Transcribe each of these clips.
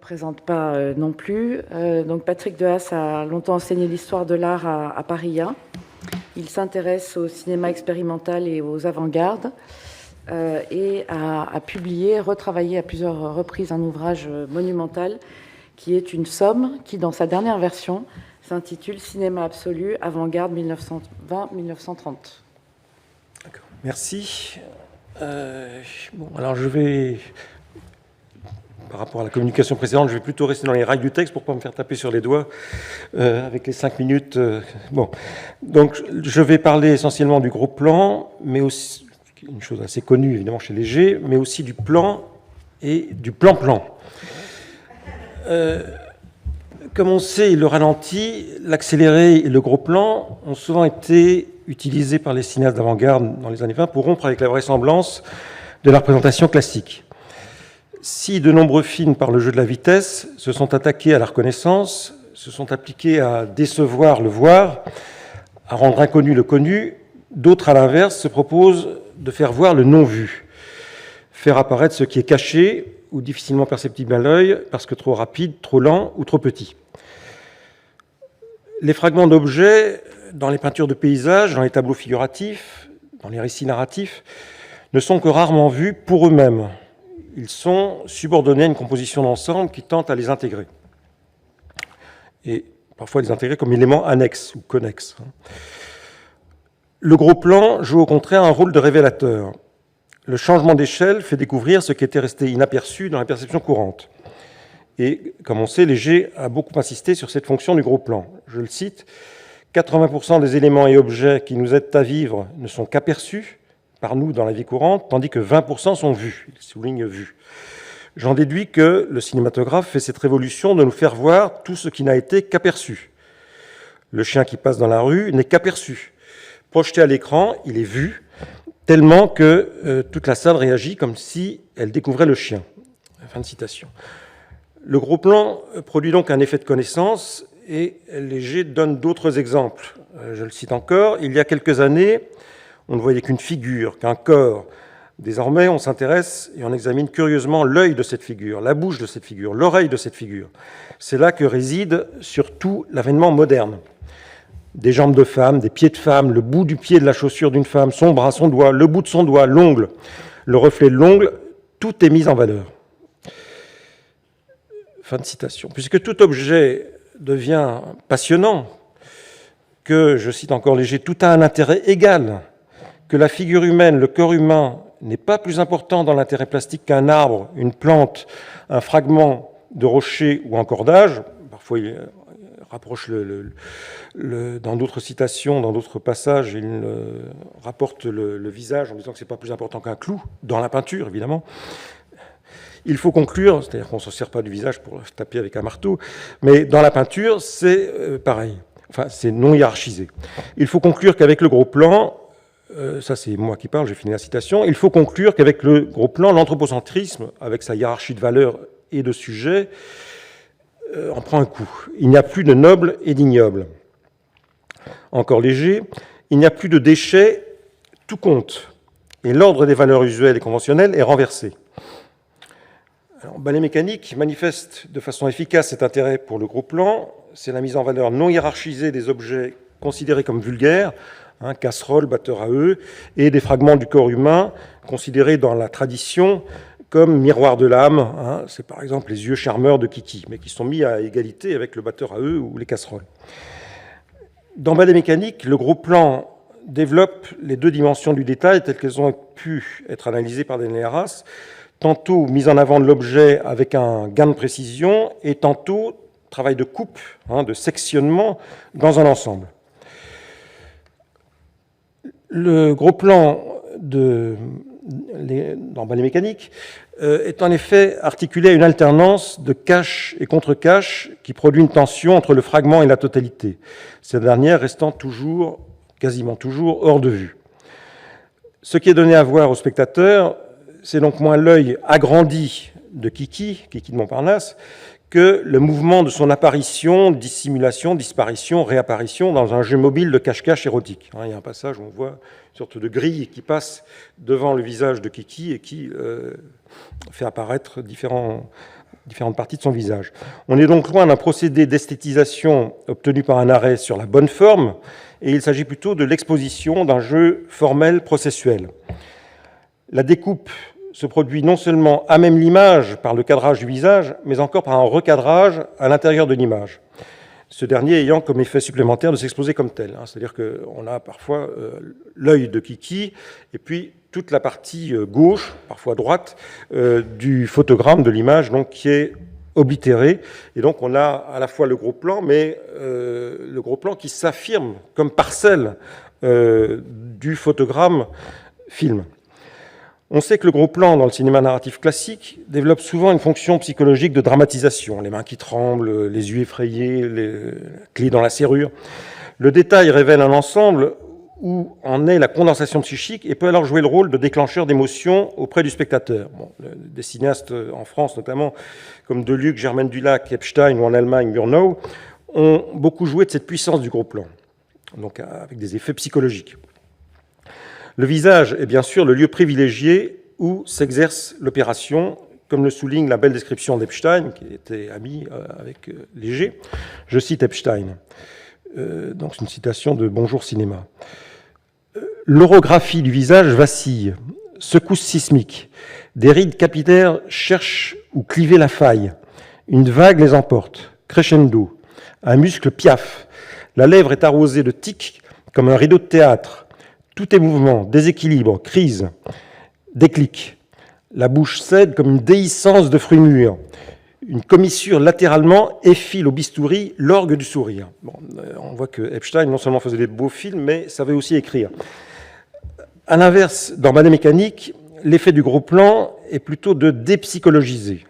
présente pas non plus. Donc Patrick Dehaas a longtemps enseigné l'histoire de l'art à Paris 1. Il s'intéresse au cinéma expérimental et aux avant-gardes et a publié, retravaillé à plusieurs reprises un ouvrage monumental qui est une somme qui, dans sa dernière version, s'intitule Cinéma absolu, avant-garde 1920-1930. Merci. Alors je vais, par rapport à la communication précédente, je vais plutôt rester dans les rails du texte pour ne pas me faire taper sur les doigts avec les 5 minutes. Donc je vais parler essentiellement du gros plan, mais aussi, une chose assez connue évidemment chez Léger, mais aussi du plan et du plan-plan. Comme on sait, le ralenti, l'accéléré et le gros plan ont souvent été utilisés par les cinéastes d'avant-garde dans les années 20 pour rompre avec la vraisemblance de la représentation classique. Si de nombreux films par le jeu de la vitesse se sont attaqués à la reconnaissance, se sont appliqués à décevoir le voir, à rendre inconnu le connu, d'autres, à l'inverse, se proposent de faire voir le non-vu, faire apparaître ce qui est caché ou difficilement perceptible à l'œil parce que trop rapide, trop lent ou trop petit. Les fragments d'objets dans les peintures de paysages, dans les tableaux figuratifs, dans les récits narratifs, ne sont que rarement vus pour eux-mêmes. Ils sont subordonnés à une composition d'ensemble qui tente à les intégrer. Et parfois les intégrer comme éléments annexes ou connexes. Le gros plan joue au contraire un rôle de révélateur. Le changement d'échelle fait découvrir ce qui était resté inaperçu dans la perception courante. Et comme on sait, Léger a beaucoup insisté sur cette fonction du gros plan. Je le cite, « 80% des éléments et objets qui nous aident à vivre ne sont qu'aperçus par nous dans la vie courante, tandis que 20% sont vus. » Il souligne « vus ». J'en déduis que le cinématographe fait cette révolution de nous faire voir tout ce qui n'a été qu'aperçu. Le chien qui passe dans la rue n'est qu'aperçu. Projeté à l'écran, il est vu, tellement que toute la salle réagit comme si elle découvrait le chien. Fin de citation. Le gros plan produit donc un effet de connaissance et Léger donne d'autres exemples. Je le cite encore, il y a quelques années, on ne voyait qu'une figure, qu'un corps. Désormais, on s'intéresse et on examine curieusement l'œil de cette figure, la bouche de cette figure, l'oreille de cette figure. C'est là que réside surtout l'avènement moderne. Des jambes de femme, des pieds de femme, le bout du pied de la chaussure d'une femme, son bras, son doigt, le bout de son doigt, l'ongle, le reflet de l'ongle, tout est mis en valeur. Fin de citation. Puisque tout objet devient passionnant, que, je cite encore Léger, tout a un intérêt égal, que la figure humaine, le corps humain, n'est pas plus important dans l'intérêt plastique qu'un arbre, une plante, un fragment de rocher ou un cordage. Parfois, il rapproche dans d'autres citations, dans d'autres passages, il rapporte le visage en disant que ce n'est pas plus important qu'un clou, dans la peinture, évidemment. Il faut conclure, c'est-à-dire qu'on ne se sert pas du visage pour taper avec un marteau, mais dans la peinture, c'est pareil. Enfin, c'est non hiérarchisé. Il faut conclure qu'avec le gros plan, ça c'est moi qui parle, j'ai fini la citation, il faut conclure qu'avec le gros plan, l'anthropocentrisme, avec sa hiérarchie de valeurs et de sujets, en prend un coup. Il n'y a plus de nobles et d'ignobles. Encore Léger, il n'y a plus de déchets, tout compte. Et l'ordre des valeurs usuelles et conventionnelles est renversé. Alors, Ballet Mécanique manifeste de façon efficace cet intérêt pour le gros plan. C'est la mise en valeur non hiérarchisée des objets considérés comme vulgaires, casseroles, batteurs à œufs, et des fragments du corps humain considérés dans la tradition comme miroir de l'âme. C'est par exemple les yeux charmeurs de Kiki, mais qui sont mis à égalité avec le batteur à œufs ou les casseroles. Dans Ballet Mécanique, le gros plan développe les deux dimensions du détail telles qu'elles ont pu être analysées par Daniel Arras, tantôt mise en avant de l'objet avec un gain de précision, et tantôt travail de coupe, de sectionnement dans un ensemble. Le gros plan dans Ballet Mécanique est en effet articulé à une alternance de cache et contre-cache qui produit une tension entre le fragment et la totalité, cette dernière restant toujours, quasiment toujours, hors de vue. Ce qui est donné à voir au spectateur, c'est donc moins l'œil agrandi de Kiki de Montparnasse, que le mouvement de son apparition, dissimulation, disparition, réapparition dans un jeu mobile de cache-cache érotique. Il y a un passage où on voit une sorte de grille qui passe devant le visage de Kiki et qui fait apparaître différents différentes parties de son visage. On est donc loin d'un procédé d'esthétisation obtenu par un arrêt sur la bonne forme, et il s'agit plutôt de l'exposition d'un jeu formel processuel. La découpe se produit non seulement à même l'image par le cadrage du visage, mais encore par un recadrage à l'intérieur de l'image. Ce dernier ayant comme effet supplémentaire de s'exposer comme tel. C'est-à-dire qu'on a parfois l'œil de Kiki, et puis toute la partie gauche, parfois droite, du photogramme de l'image, donc qui est oblitéré. Et donc on a à la fois le gros plan, mais le gros plan qui s'affirme comme parcelle du photogramme film. On sait que le gros plan, dans le cinéma narratif classique, développe souvent une fonction psychologique de dramatisation. Les mains qui tremblent, les yeux effrayés, les clés dans la serrure. Le détail révèle un ensemble où en est la condensation psychique et peut alors jouer le rôle de déclencheur d'émotions auprès du spectateur. Bon, des cinéastes en France notamment, comme Deluc, Germaine Dulac, Epstein ou en Allemagne, Murnau, ont beaucoup joué de cette puissance du gros plan, donc avec des effets psychologiques. Le visage est bien sûr le lieu privilégié où s'exerce l'opération, comme le souligne la belle description d'Epstein, qui était ami avec Léger. Je cite Epstein, donc c'est une citation de Bonjour Cinéma. L'orographie du visage vacille, secousse sismique, des rides capillaires cherchent où cliver la faille, une vague les emporte, crescendo, un muscle piaffe, la lèvre est arrosée de tics comme un rideau de théâtre. Tout est mouvement, déséquilibre, crise, déclic. La bouche cède comme une déhiscence de fruits mûrs. Une commissure latéralement effile au bistouri l'orgue du sourire. Bon, on voit que Epstein non seulement faisait des beaux films, mais savait aussi écrire. À l'inverse, dans Ballet mécanique, l'effet du gros plan est plutôt de dépsychologiser.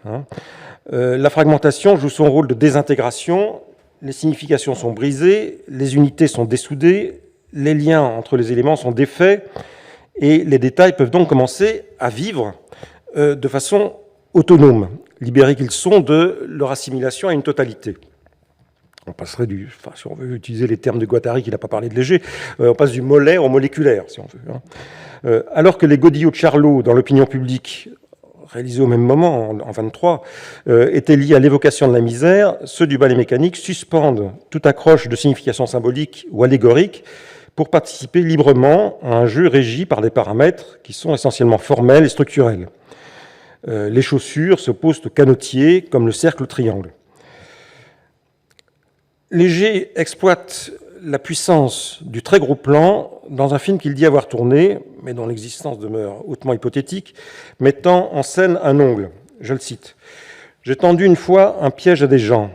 La fragmentation joue son rôle de désintégration, les significations sont brisées, les unités sont dessoudées, les liens entre les éléments sont défaits et les détails peuvent donc commencer à vivre de façon autonome, libérés qu'ils sont de leur assimilation à une totalité. On passerait si on veut utiliser les termes de Guattari, qui n'a pas parlé de Léger, on passe du molaire au moléculaire, si on veut. Alors que les godillots de Charlot, dans l'opinion publique, réalisés au même moment, en 23, étaient liés à l'évocation de la misère, ceux du ballet mécanique suspendent toute accroche de signification symbolique ou allégorique pour participer librement à un jeu régi par des paramètres qui sont essentiellement formels et structurels. Les chaussures s'opposent au canotier, comme le cercle au triangle. Léger exploite la puissance du très gros plan dans un film qu'il dit avoir tourné, mais dont l'existence demeure hautement hypothétique, mettant en scène un ongle. Je le cite. « J'ai tendu une fois un piège à des gens.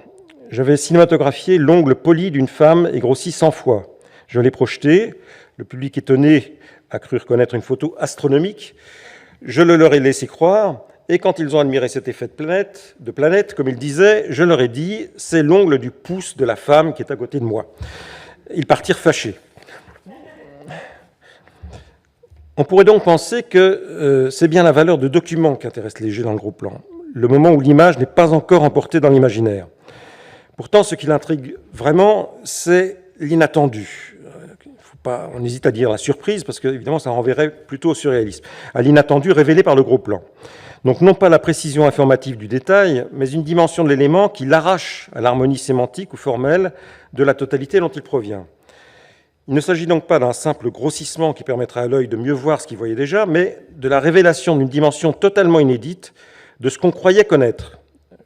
J'avais cinématographié l'ongle poli d'une femme et grossi 100 fois. Je l'ai projeté, le public étonné a cru reconnaître une photo astronomique, je le leur ai laissé croire, et quand ils ont admiré cet effet de planète, comme ils disaient, je leur ai dit, c'est l'ongle du pouce de la femme qui est à côté de moi. Ils partirent fâchés. On pourrait donc penser que c'est bien la valeur de document qui intéresse Léger dans le gros plan, le moment où l'image n'est pas encore emportée dans l'imaginaire. Pourtant, ce qui l'intrigue vraiment, c'est l'inattendu. On hésite à dire la surprise, parce qu'évidemment, ça renverrait plutôt au surréalisme, à l'inattendu révélé par le gros plan. Donc, non pas la précision informative du détail, mais une dimension de l'élément qui l'arrache à l'harmonie sémantique ou formelle de la totalité dont il provient. Il ne s'agit donc pas d'un simple grossissement qui permettrait à l'œil de mieux voir ce qu'il voyait déjà, mais de la révélation d'une dimension totalement inédite de ce qu'on croyait connaître.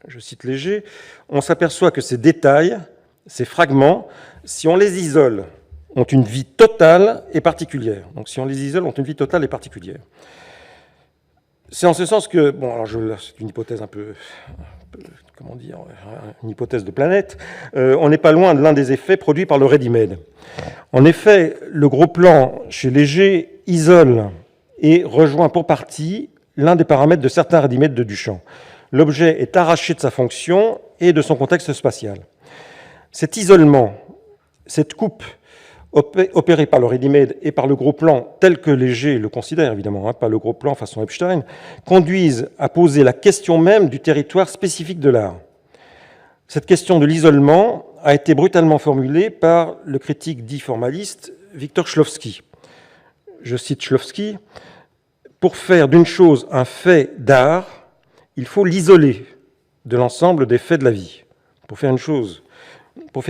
Je cite Léger, « On s'aperçoit que ces détails, ces fragments, si on les isole, ont une vie totale et particulière. » Donc, si on les isole, ont une vie totale et particulière. C'est en ce sens que, bon, alors c'est une hypothèse comment dire, une hypothèse de planète, on n'est pas loin de l'un des effets produits par le ready-made. En effet, le gros plan chez Léger isole et rejoint pour partie l'un des paramètres de certains ready-made de Duchamp. L'objet est arraché de sa fonction et de son contexte spatial. Cet isolement, cette coupe, opérée par le ready-made et par le gros plan, tel que Léger le considère évidemment, pas le gros plan façon Epstein, conduisent à poser la question même du territoire spécifique de l'art. Cette question de l'isolement a été brutalement formulée par le critique dit formaliste Victor Shklovsky. Je cite Shklovsky, « Pour faire d'une chose un fait d'art, il faut l'isoler, de l'ensemble des faits de la vie. Pour faire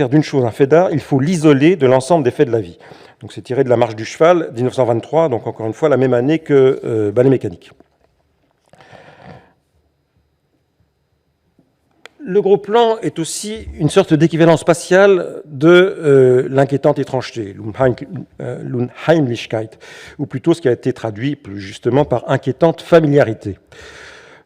d'une chose un fait d'art, il faut l'isoler de l'ensemble des faits de la vie. Donc c'est tiré de La Marche du Cheval, 1923, donc encore une fois la même année que Ballet mécanique. Le gros plan est aussi une sorte d'équivalent spatial de l'inquiétante étrangeté, l'Unheimlichkeit, ou plutôt ce qui a été traduit plus justement par inquiétante familiarité.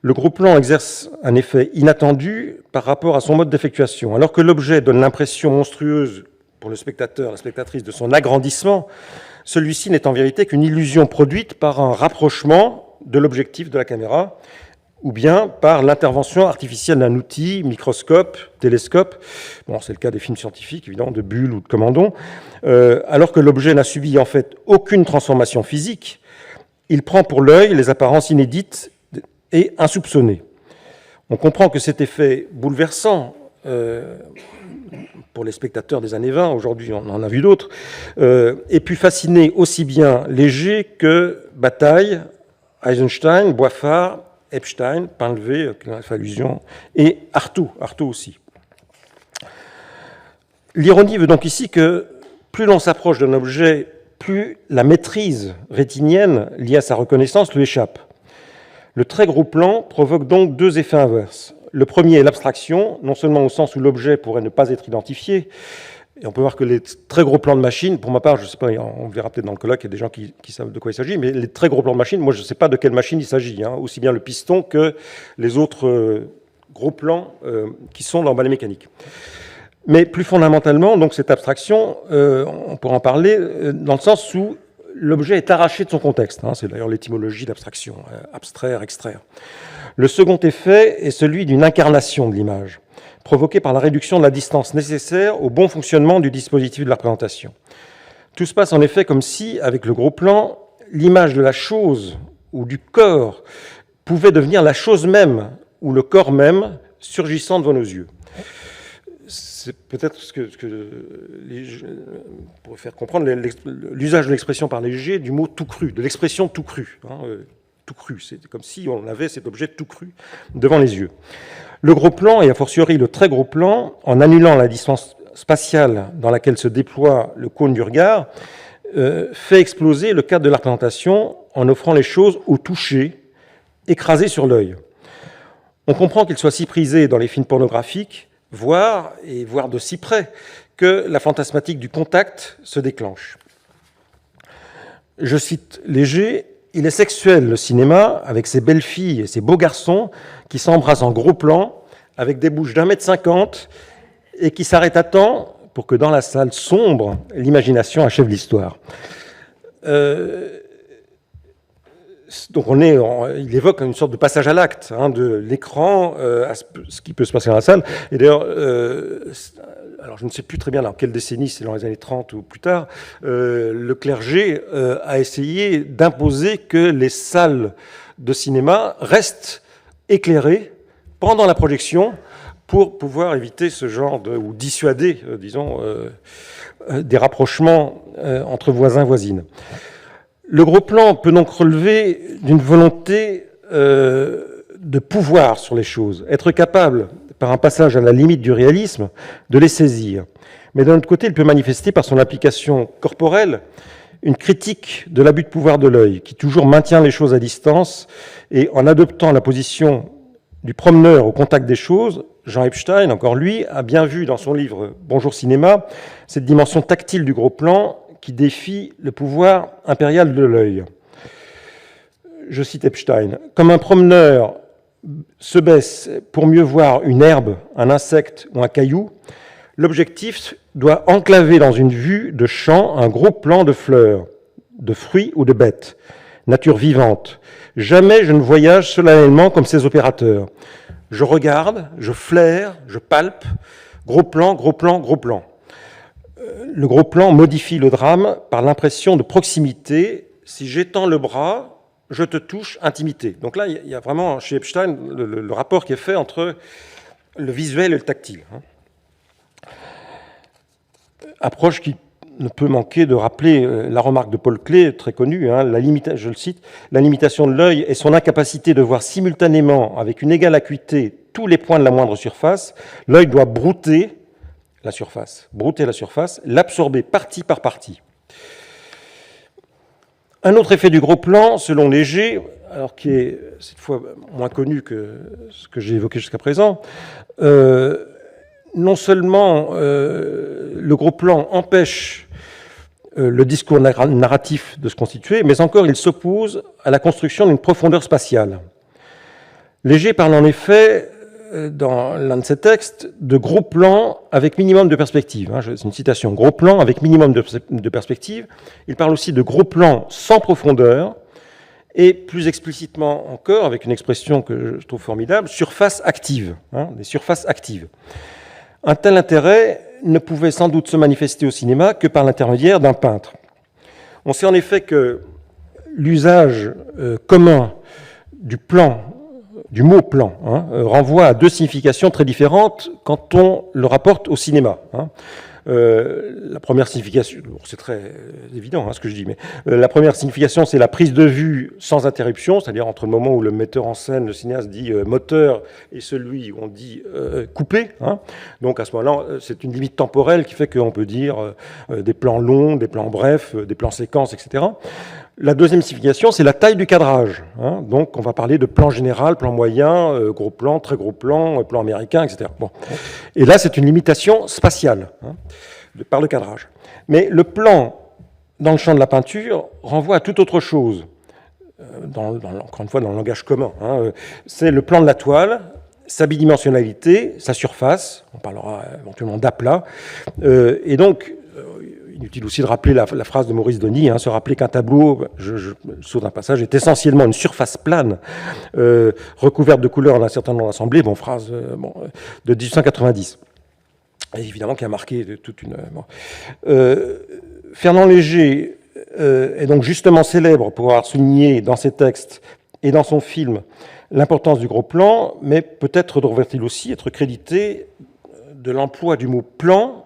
Le gros plan exerce un effet inattendu par rapport à son mode d'effectuation. Alors que l'objet donne l'impression monstrueuse pour le spectateur, la spectatrice, de son agrandissement, celui-ci n'est en vérité qu'une illusion produite par un rapprochement de l'objectif de la caméra, ou bien par l'intervention artificielle d'un outil, microscope, télescope, bon, c'est le cas des films scientifiques, évidemment, de Bull ou de Commandon, alors que l'objet n'a subi en fait aucune transformation physique, il prend pour l'œil les apparences inédites et insoupçonnées. On comprend que cet effet bouleversant, pour les spectateurs des années 20, aujourd'hui on en a vu d'autres, ait pu fasciner aussi bien Léger que Bataille, Eisenstein, Boifard, Epstein, Painlevé, qui a fait allusion, et Artaud aussi. L'ironie veut donc ici que plus l'on s'approche d'un objet, plus la maîtrise rétinienne liée à sa reconnaissance lui échappe. Le très gros plan provoque donc deux effets inverses. Le premier est l'abstraction, non seulement au sens où l'objet pourrait ne pas être identifié, et on peut voir que les très gros plans de machine, pour ma part, je ne sais pas, on verra peut-être dans le colloque, il y a des gens qui savent de quoi il s'agit, mais les très gros plans de machine, moi je ne sais pas de quelle machine il s'agit, aussi bien le piston que les autres gros plans qui sont dans Ballet mécanique. Mais plus fondamentalement, donc cette abstraction, on pourra en parler dans le sens où l'objet est arraché de son contexte. C'est d'ailleurs l'étymologie d'abstraction, abstraire, extraire. Le second effet est celui d'une incarnation de l'image, provoquée par la réduction de la distance nécessaire au bon fonctionnement du dispositif de la représentation. Tout se passe en effet comme si, avec le gros plan, l'image de la chose ou du corps pouvait devenir la chose même ou le corps même surgissant devant nos yeux. C'est peut-être ce que pour faire comprendre l'usage de l'expression par Léger du mot tout cru, de l'expression tout cru. Tout cru, c'est comme si on avait cet objet tout cru devant les yeux. Le gros plan, et a fortiori le très gros plan, en annulant la distance spatiale dans laquelle se déploie le cône du regard, fait exploser le cadre de la représentation en offrant les choses au toucher, écrasées sur l'œil. On comprend qu'il soit si prisé dans les films pornographiques, voire de si près, que la fantasmatique du contact se déclenche. Je cite Léger, « Il est sexuel, le cinéma, avec ses belles filles et ses beaux garçons qui s'embrassent en gros plan, avec des bouches d'1,50 m et qui s'arrêtent à temps pour que dans la salle sombre, l'imagination achève l'histoire. » Donc il évoque une sorte de passage à l'acte, de l'écran à ce qui peut se passer dans la salle. Et d'ailleurs, alors je ne sais plus très bien dans quelle décennie, c'est dans les années 30 ou plus tard, le clergé a essayé d'imposer que les salles de cinéma restent éclairées pendant la projection pour pouvoir éviter ce genre ou dissuader, disons, des rapprochements entre voisins-voisines. Le gros plan peut donc relever d'une volonté de pouvoir sur les choses, être capable, par un passage à la limite du réalisme, de les saisir. Mais d'un autre côté, il peut manifester par son application corporelle une critique de l'abus de pouvoir de l'œil, qui toujours maintient les choses à distance, et en adoptant la position du promeneur au contact des choses, Jean Epstein, encore lui, a bien vu dans son livre « Bonjour cinéma » cette dimension tactile du gros plan qui défie le pouvoir impérial de l'œil. Je cite Epstein, « Comme un promeneur se baisse pour mieux voir une herbe, un insecte ou un caillou, l'objectif doit enclaver dans une vue de champ un gros plan de fleurs, de fruits ou de bêtes, nature vivante. Jamais je ne voyage solennellement comme ces opérateurs. Je regarde, je flaire, je palpe, gros plan, gros plan, gros plan. » Le gros plan modifie le drame par l'impression de proximité. Si j'étends le bras, je te touche, intimité. Donc là, il y a vraiment chez Epstein le rapport qui est fait entre le visuel et le tactile. Approche qui ne peut manquer de rappeler la remarque de Paul Klee, très connue, je le cite, « La limitation de l'œil est son incapacité de voir simultanément, avec une égale acuité, tous les points de la moindre surface, l'œil doit brouter la surface, l'absorber partie par partie. Un autre effet du gros plan, selon Léger, alors qui est cette fois moins connu que ce que j'ai évoqué jusqu'à présent, non seulement le gros plan empêche le discours narratif de se constituer, mais encore il s'oppose à la construction d'une profondeur spatiale. Léger parle en effet, dans l'un de ses textes, de gros plans avec minimum de perspective. C'est une citation, gros plans avec minimum de perspective. Il parle aussi de gros plans sans profondeur, et plus explicitement encore, avec une expression que je trouve formidable, surface active, des surfaces actives. Un tel intérêt ne pouvait sans doute se manifester au cinéma que par l'intermédiaire d'un peintre. On sait en effet que l'usage commun du plan, du mot plan, renvoie à deux significations très différentes quand on le rapporte au cinéma. La première signification, c'est très évident ce que je dis, mais la première signification, c'est la prise de vue sans interruption, c'est-à-dire entre le moment où le metteur en scène, le cinéaste dit moteur, et celui où on dit coupé. Donc à ce moment-là, c'est une limite temporelle qui fait qu'on peut dire des plans longs, des plans brefs, des plans séquences, etc. La deuxième signification, c'est la taille du cadrage. Donc, on va parler de plan général, plan moyen, gros plan, très gros plan, plan américain, etc. Bon. Et là, c'est une limitation spatiale par le cadrage. Mais le plan, dans le champ de la peinture, renvoie à toute autre chose. Encore une fois, dans le langage commun. C'est le plan de la toile, sa bidimensionnalité, sa surface. On parlera éventuellement d'aplat. Et donc, inutile aussi de rappeler la phrase de Maurice Denis, se rappeler qu'un tableau, je saute un passage, est essentiellement une surface plane recouverte de couleurs d'un certain nombre d'assemblées, phrase de 1890. Et évidemment qui a marqué toute une... Fernand Léger est donc justement célèbre pour avoir souligné dans ses textes et dans son film l'importance du gros plan, mais peut-être devrait-il aussi être crédité de l'emploi du mot plan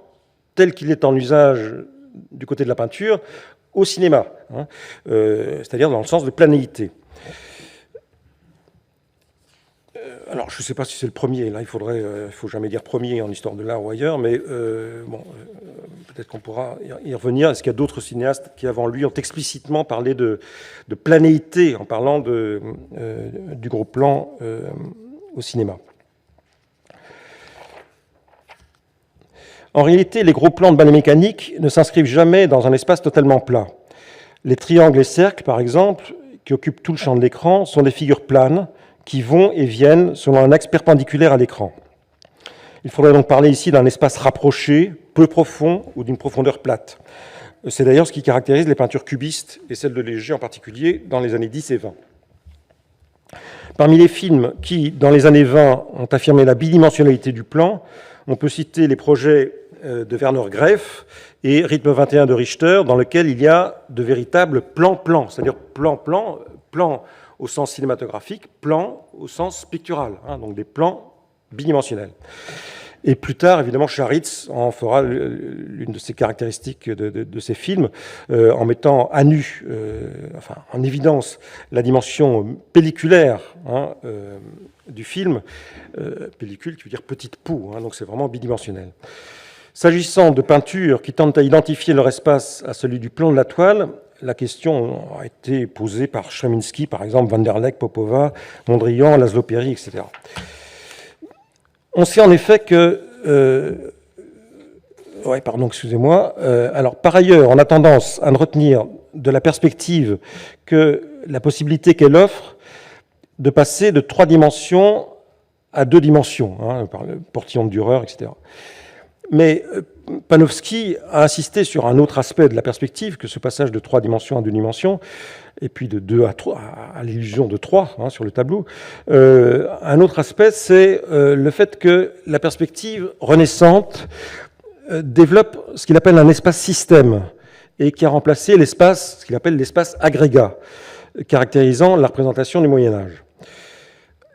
tel qu'il est en usage du côté de la peinture, au cinéma, c'est-à-dire dans le sens de planéité. Alors, je ne sais pas si c'est le premier, là, il faut jamais dire premier en histoire de l'art ou ailleurs, mais peut-être qu'on pourra y revenir. Est-ce qu'il y a d'autres cinéastes qui, avant lui, ont explicitement parlé de planéité en parlant du gros plan au cinéma? En réalité, les gros plans de ballet mécanique ne s'inscrivent jamais dans un espace totalement plat. Les triangles et cercles, par exemple, qui occupent tout le champ de l'écran, sont des figures planes qui vont et viennent selon un axe perpendiculaire à l'écran. Il faudrait donc parler ici d'un espace rapproché, peu profond ou d'une profondeur plate. C'est d'ailleurs ce qui caractérise les peintures cubistes, et celles de Léger en particulier, dans les années 10 et 20. Parmi les films qui, dans les années 20, ont affirmé la bidimensionnalité du plan, on peut citer les projets de Werner Greff et Rythme 21 de Richter, dans lequel il y a de véritables plans-plans, c'est-à-dire plan au sens cinématographique, plan au sens pictural, donc des plans bidimensionnels. Et plus tard, évidemment, Charitz en fera l'une de ses caractéristiques de ses films, en mettant à nu, en évidence, la dimension pelliculaire du film, pellicule qui veut dire petite peau, donc c'est vraiment bidimensionnel. S'agissant de peintures qui tentent à identifier leur espace à celui du plan de la toile, la question a été posée par Stravinsky, par exemple, Van der Leck, Popova, Mondrian, Laszlo Perry, etc. On sait en effet que... alors, par ailleurs, on a tendance à ne retenir de la perspective que la possibilité qu'elle offre de passer de 3 dimensions à 2 dimensions, par le portillon de Dürer, etc. Mais Panofsky a insisté sur un autre aspect de la perspective que ce passage de 3 dimensions à 2 dimensions, et puis de 2 à 3, à l'illusion de 3 sur le tableau. Un autre aspect, c'est le fait que la perspective renaissante développe ce qu'il appelle un espace système, et qui a remplacé l'espace, ce qu'il appelle l'espace agrégat, caractérisant la représentation du Moyen-Âge.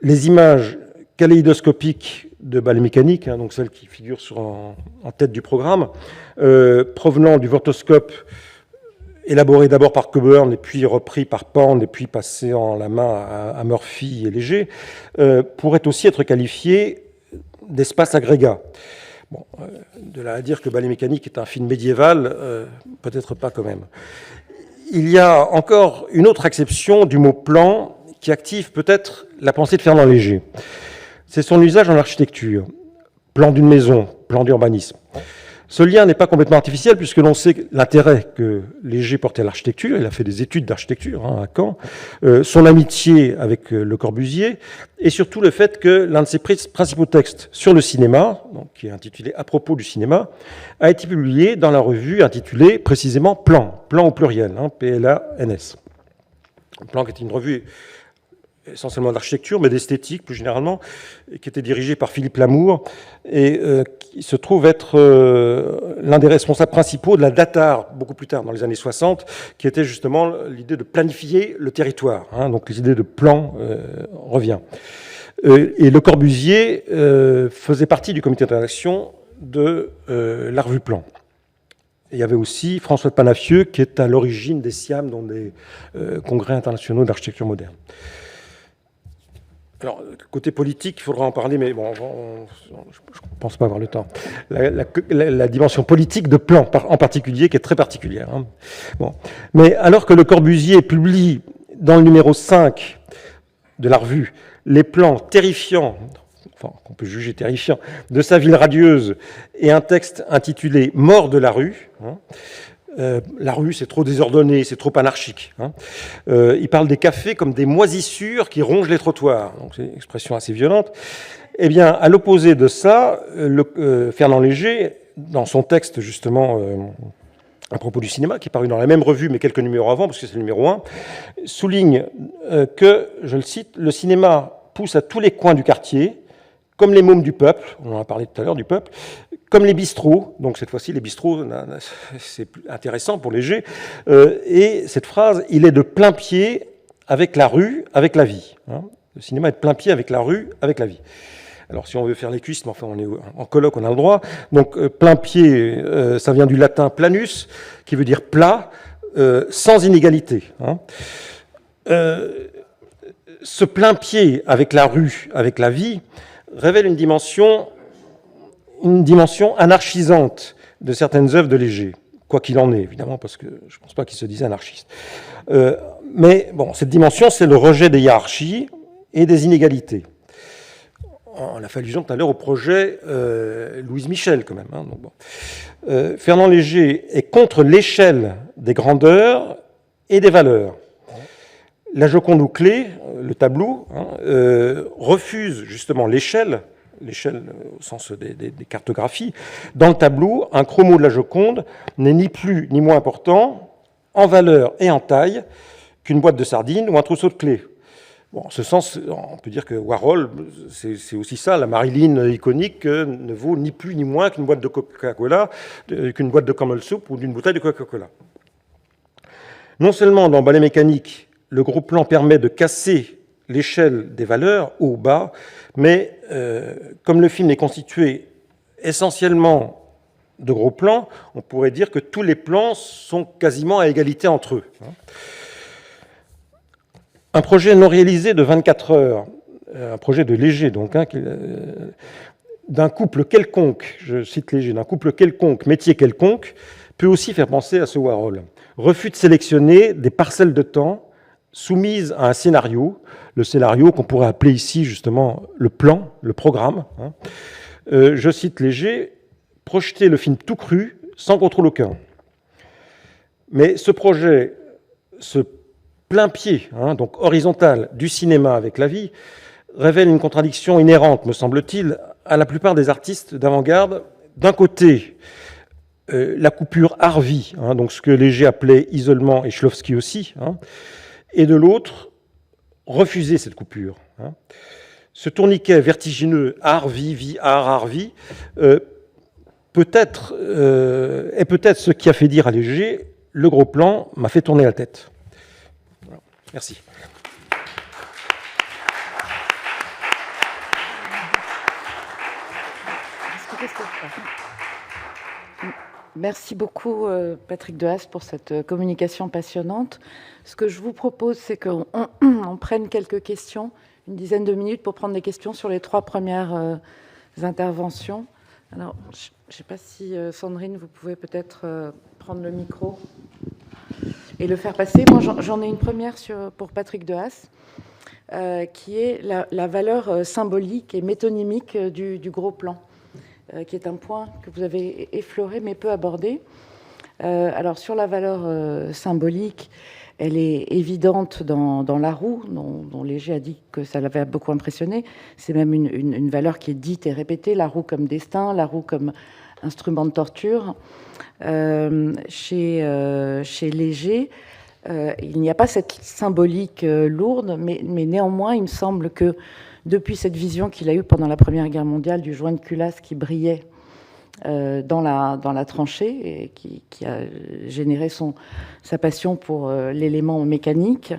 Les images kaléidoscopiques de ballet mécanique, donc celles qui figurent en tête du programme, provenant du vortoscope élaboré d'abord par Coburn, et puis repris par Pond, et puis passé en la main à Murphy et Léger, pourrait aussi être qualifié d'espace agrégat. Bon, de là à dire que Ballet mécanique est un film médiéval, peut-être pas quand même. Il y a encore une autre acception du mot plan qui active peut-être la pensée de Fernand Léger. C'est son usage en architecture. Plan d'une maison, plan d'urbanisme. Ce lien n'est pas complètement artificiel puisque l'on sait l'intérêt que Léger portait à l'architecture. Il a fait des études d'architecture à Caen. Son amitié avec Le Corbusier et surtout le fait que l'un de ses principaux textes sur le cinéma, donc, qui est intitulé « À propos du cinéma », a été publié dans la revue intitulée précisément « Plan », plan au pluriel, P-L-A-N-S. Plan qui est une revue essentiellement d'architecture, mais d'esthétique plus généralement, qui était dirigée par Philippe Lamour, et qui se trouve être l'un des responsables principaux de la DATAR, beaucoup plus tard, dans les années 60, qui était justement l'idée de planifier le territoire. Donc l'idée de plan revient. Et Le Corbusier faisait partie du comité de rédaction de la revue Plan. Et il y avait aussi François de Panafieux, qui est à l'origine des SIAM, dont des congrès internationaux d'architecture moderne. Alors, côté politique, il faudra en parler, mais bon, je ne pense pas avoir le temps. La dimension politique de Plan, en particulier, qui est très particulière. Bon. Mais alors que Le Corbusier publie dans le numéro 5 de la revue les plans terrifiants, enfin, qu'on peut juger terrifiants, de sa ville radieuse et un texte intitulé « Mort de la rue », la rue, c'est trop désordonné, c'est trop anarchique. Il parle des cafés comme des moisissures qui rongent les trottoirs. Donc, c'est une expression assez violente. Eh bien, à l'opposé de ça, Fernand Léger, dans son texte, justement, à propos du cinéma, qui est paru dans la même revue, mais quelques numéros avant, parce que c'est le numéro 1, souligne que, je le cite, « Le cinéma pousse à tous les coins du quartier, comme les mômes du peuple », on en a parlé tout à l'heure, du peuple, comme les bistrots, donc cette fois-ci les bistrots, c'est intéressant pour Léger, et cette phrase, il est de plein pied avec la rue, avec la vie. Le cinéma est de plein pied avec la rue, avec la vie. Alors si on veut faire les cuisses, mais enfin on est en colloque, on a le droit. Donc plein pied, ça vient du latin planus, qui veut dire plat, sans inégalité. Ce plein pied avec la rue, avec la vie, révèle une dimension anarchisante de certaines œuvres de Léger, quoi qu'il en est, évidemment, parce que je ne pense pas qu'il se disait anarchiste. Mais bon, cette dimension, c'est le rejet des hiérarchies et des inégalités. On a fait allusion tout à l'heure au projet Louise Michel, quand même. Donc bon. Fernand Léger est contre l'échelle des grandeurs et des valeurs. La Joconde aux clés, le tableau, refuse justement l'échelle au sens des cartographies. Dans le tableau, un chromo de la Joconde n'est ni plus ni moins important en valeur et en taille qu'une boîte de sardines ou un trousseau de clés. Bon, en ce sens, on peut dire que Warhol, c'est aussi ça, la Marilyn iconique ne vaut ni plus ni moins qu'une boîte de Coca-Cola, qu'une boîte de Camel Soup ou d'une bouteille de Coca-Cola. Non seulement dans Ballet mécanique, le gros plan permet de casser l'échelle des valeurs, haut, bas, mais comme le film est constitué essentiellement de gros plans, on pourrait dire que tous les plans sont quasiment à égalité entre eux. Un projet non réalisé de 24 heures, un projet de Léger, donc, d'un couple quelconque, je cite Léger, d'un couple quelconque, métier quelconque, peut aussi faire penser à ce Warhol. Refus de sélectionner des parcelles de temps soumises à un scénario, le scénario qu'on pourrait appeler ici justement le plan, le programme. Je cite Léger, projeter le film tout cru, sans contrôle aucun. Mais ce projet, ce plein pied, donc horizontal, du cinéma avec la vie, révèle une contradiction inhérente, me semble-t-il, à la plupart des artistes d'avant-garde. D'un côté, la coupure art-vie, donc ce que Léger appelait isolement, et Shklovsky aussi, et de l'autre, refuser cette coupure. Ce tourniquet vertigineux art-vie, vie-art, art-vie, est peut-être ce qui a fait dire à Léger « le gros plan m'a fait tourner la tête ». Voilà. Merci. Merci beaucoup, Patrick Dehaas, pour cette communication passionnante. Ce que je vous propose, c'est qu'on prenne quelques questions, une dizaine de minutes pour prendre des questions sur les 3 premières interventions. Alors, je ne sais pas si, Sandrine, vous pouvez peut-être prendre le micro et le faire passer. Moi, j'en ai une première pour Patrick Dehaas, qui est la valeur symbolique et métonymique du gros plan, qui est un point que vous avez effleuré mais peu abordé. Alors sur la valeur symbolique, elle est évidente dans la roue, dont Léger a dit que ça l'avait beaucoup impressionné. C'est même une valeur qui est dite et répétée, la roue comme destin, la roue comme instrument de torture. Chez Léger, il n'y a pas cette symbolique lourde, mais néanmoins, il me semble que depuis cette vision qu'il a eue pendant la Première Guerre mondiale du joint de culasse qui brillait dans la tranchée et qui a généré sa passion pour l'élément mécanique,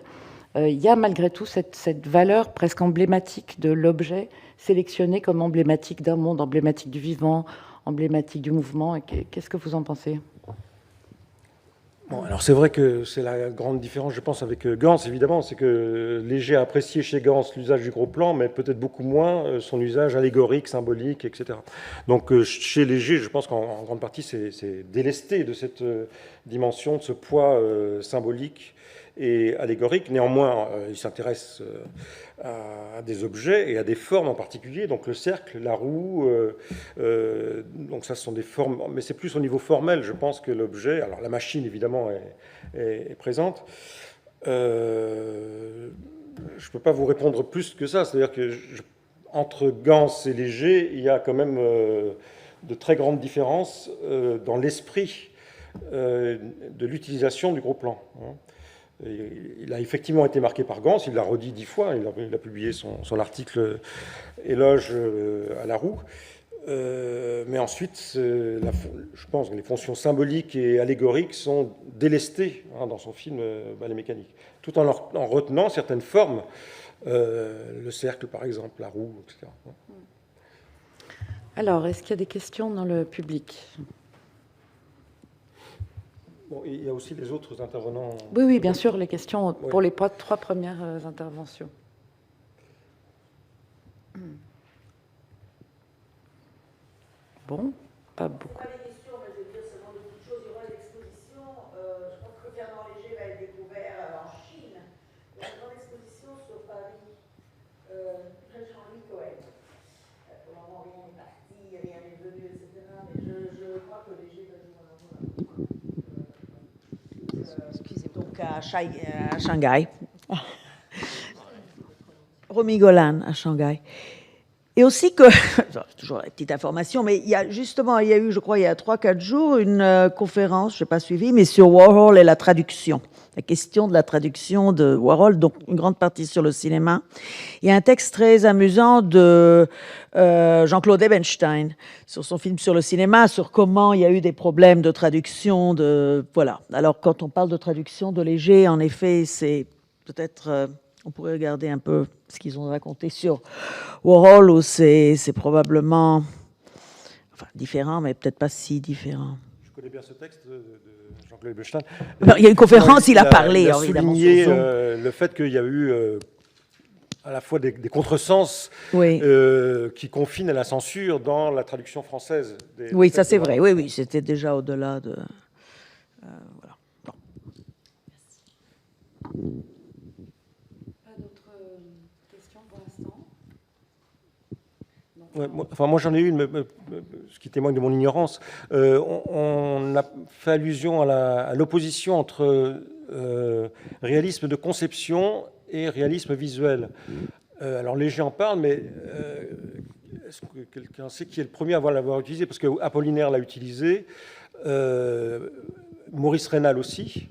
il y a malgré tout cette valeur presque emblématique de l'objet sélectionné comme emblématique d'un monde, emblématique du vivant, emblématique du mouvement. Qu'est-ce que vous en pensez ? Bon, alors c'est vrai que c'est la grande différence, je pense, avec Gans, évidemment, c'est que Léger a apprécié chez Gans l'usage du gros plan, mais peut-être beaucoup moins son usage allégorique, symbolique, etc. Donc chez Léger, je pense qu'en grande partie, c'est délesté de cette dimension, de ce poids symbolique et allégorique. Néanmoins, il s'intéresse à des objets et à des formes en particulier, donc le cercle, la roue, donc ça ce sont des formes, mais c'est plus au niveau formel, je pense, que l'objet. Alors la machine, évidemment, est présente. Je ne peux pas vous répondre plus que ça, c'est-à-dire que entre Gans et Léger, il y a quand même de très grandes différences dans l'esprit de l'utilisation du gros plan. Il a effectivement été marqué par Gans, il l'a redit 10 fois, il a publié son article Éloge à la roue. Mais ensuite, je pense que les fonctions symboliques et allégoriques sont délestées dans son film Ballet mécanique, tout en retenant certaines formes, le cercle par exemple, la roue, etc. Alors, est-ce qu'il y a des questions dans le public ? Bon, il y a aussi les autres intervenants. Oui, bien sûr, les questions pour les 3 premières interventions. Bon, pas beaucoup. Pas des questions, mais je veux dire seulement de petites choses. Il y aura l'exposition, je pense que Fernand Léger va être découvert en Chine. Il y a une grande exposition sur Paris, près de Jean-Louis Cohen. Pour le moment, rien n'est parti, rien n'est venu, etc. Mais je crois que Léger va jouer un rôle important. Donc à Shanghai. Romy Golan à Shanghai. Et aussi que, toujours la petite information, mais il y a eu, je crois, il y a 3-4 jours, une conférence, je n'ai pas suivi, mais sur Warhol et la traduction. La question de la traduction de Warhol, donc une grande partie sur le cinéma. Il y a un texte très amusant de Jean-Claude Ebenstein sur son film sur le cinéma, sur comment il y a eu des problèmes de traduction. Voilà. Alors, quand on parle de traduction de Léger, en effet, c'est peut-être... on pourrait regarder un peu ce qu'ils ont raconté sur Warhol, où c'est probablement différent, mais peut-être pas si différent. Je connais bien ce texte de Jean-Claude Ebenstein. Il y a une conférence, il a parlé, il a évidemment. Souligné le fait qu'il y a eu à la fois des contresens qui confinent à la censure dans la traduction française. Oui, ça c'est vrai. Oui, c'était déjà au-delà de... voilà. Bon. Merci. Moi j'en ai une, ce qui témoigne de mon ignorance. On a fait allusion à l'opposition entre réalisme de conception et réalisme visuel. Alors Léger en parle, mais est-ce que quelqu'un sait qui est le premier à l'avoir utilisé ? Parce que Apollinaire l'a utilisé, Maurice Raynal aussi,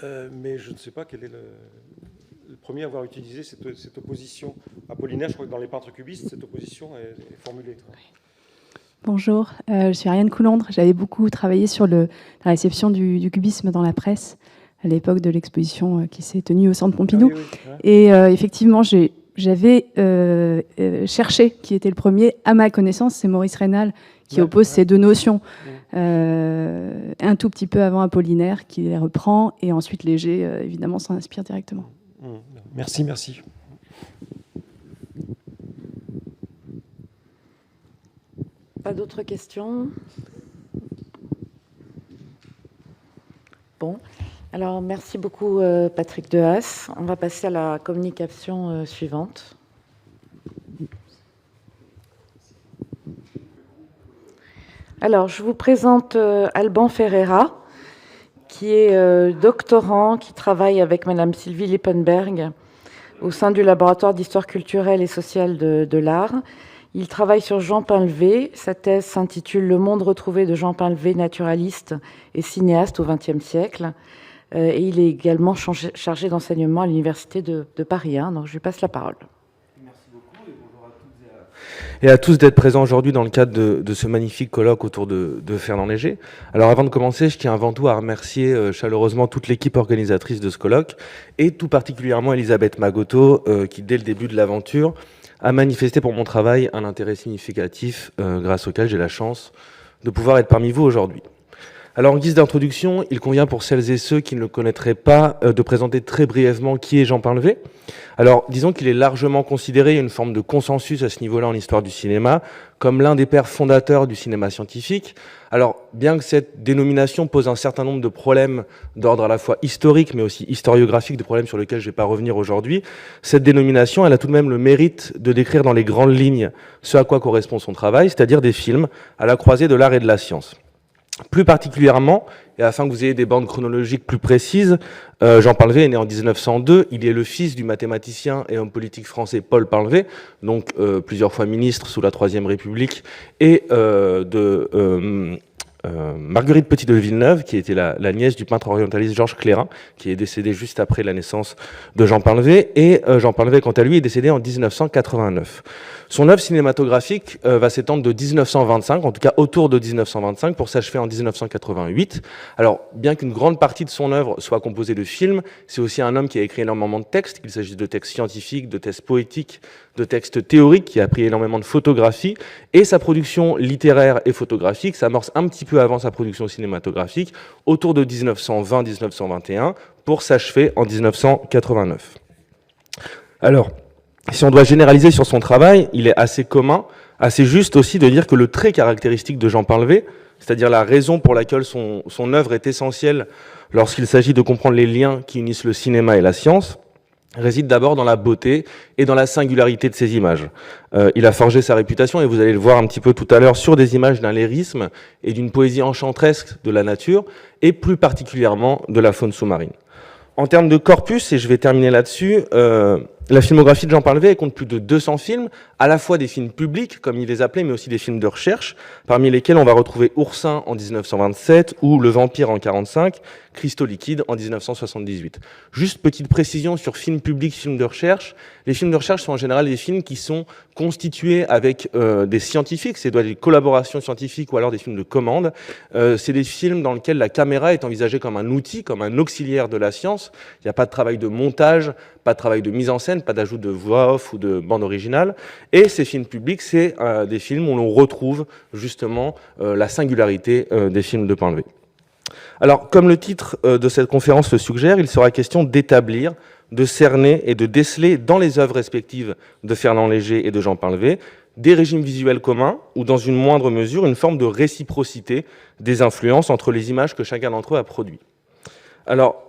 mais je ne sais pas quel est le premier à avoir utilisé cette opposition. Apollinaire, je crois que dans les peintres cubistes, cette opposition est formulée. Bonjour, je suis Ariane Coulondre. J'avais beaucoup travaillé sur la réception du cubisme dans la presse à l'époque de l'exposition qui s'est tenue au Centre Pompidou. Ah oui. Et effectivement, j'ai j'avais cherché qui était le premier. À ma connaissance, c'est Maurice Raynal qui oppose ces deux notions. Un tout petit peu avant Apollinaire, qui les reprend, et ensuite Léger, évidemment, s'en inspire directement. Merci, merci. Pas d'autres questions? Bon, alors merci beaucoup Patrick Dehaas. On va passer à la communication suivante. Alors, je vous présente Alban Ferreira, qui est doctorant, qui travaille avec Madame Sylvie Lippenberg au sein du laboratoire d'histoire culturelle et sociale de l'art. Il travaille sur Jean Painlevé. Sa thèse s'intitule « Le monde retrouvé de Jean Painlevé, naturaliste et cinéaste au XXe siècle ». Et il est également chargé d'enseignement à l'Université de Paris 1. Donc je lui passe la parole. Merci beaucoup et bonjour à toutes et à tous d'être présents aujourd'hui dans le cadre de ce magnifique colloque autour de Fernand Léger. Alors avant de commencer, je tiens avant tout à remercier chaleureusement toute l'équipe organisatrice de ce colloque et tout particulièrement Elisabeth Magotto qui dès le début de l'aventure a manifesté pour mon travail un intérêt significatif grâce auquel j'ai la chance de pouvoir être parmi vous aujourd'hui. Alors en guise d'introduction, il convient pour celles et ceux qui ne le connaîtraient pas de présenter très brièvement qui est Jean Painlevé. Alors disons qu'il est largement considéré, il y a une forme de consensus à ce niveau-là en histoire du cinéma, comme l'un des pères fondateurs du cinéma scientifique. Alors bien que cette dénomination pose un certain nombre de problèmes d'ordre à la fois historique mais aussi historiographique, des problèmes sur lesquels je ne vais pas revenir aujourd'hui, cette dénomination elle a tout de même le mérite de décrire dans les grandes lignes ce à quoi correspond son travail, c'est-à-dire des films à la croisée de l'art et de la science. Plus particulièrement, et afin que vous ayez des bandes chronologiques plus précises, Jean Painlevé est né en 1902, il est le fils du mathématicien et homme politique français Paul Painlevé, donc plusieurs fois ministre sous la Troisième République, et de Marguerite Petit de Villeneuve, qui était la nièce du peintre orientaliste Georges Clérin, qui est décédé juste après la naissance de Jean Painlevé, et Jean Painlevé, quant à lui, est décédé en 1989. Son œuvre cinématographique va s'étendre de 1925, en tout cas autour de 1925, pour s'achever en 1988. Alors, bien qu'une grande partie de son œuvre soit composée de films, c'est aussi un homme qui a écrit énormément de textes, qu'il s'agisse de textes scientifiques, de textes poétiques, de textes théoriques, qui a pris énormément de photographies, et sa production littéraire et photographique s'amorce un petit peu avant sa production cinématographique, autour de 1920-1921, pour s'achever en 1989. Alors, si on doit généraliser sur son travail, il est assez commun, assez juste aussi de dire que le trait caractéristique de Jean Painlevé, c'est-à-dire la raison pour laquelle son œuvre est essentielle lorsqu'il s'agit de comprendre les liens qui unissent le cinéma et la science, réside d'abord dans la beauté et dans la singularité de ses images. Il a forgé sa réputation, et vous allez le voir un petit peu tout à l'heure, sur des images d'un lyrisme et d'une poésie enchanteresque de la nature, et plus particulièrement de la faune sous-marine. En termes de corpus, et je vais terminer là-dessus, la filmographie de Jean Painlevé compte plus de 200 films, à la fois des films publics, comme il les appelait, mais aussi des films de recherche, parmi lesquels on va retrouver Oursin en 1927 ou Le Vampire en 1945, Cristaux liquides en 1978. Juste petite précision sur films publics, films de recherche. Les films de recherche sont en général des films qui sont constitués avec des scientifiques, c'est des collaborations scientifiques ou alors des films de commande. C'est des films dans lesquels la caméra est envisagée comme un outil, comme un auxiliaire de la science. Il n'y a pas de travail de montage, pas de travail de mise en scène, pas d'ajout de voix off ou de bande originale. Et ces films publics, c'est des films où l'on retrouve justement la singularité des films de Painlevé. Alors, comme le titre de cette conférence le suggère, il sera question d'établir, de cerner et de déceler dans les œuvres respectives de Fernand Léger et de Jean Painlevé des régimes visuels communs ou, dans une moindre mesure, une forme de réciprocité des influences entre les images que chacun d'entre eux a produites. Alors,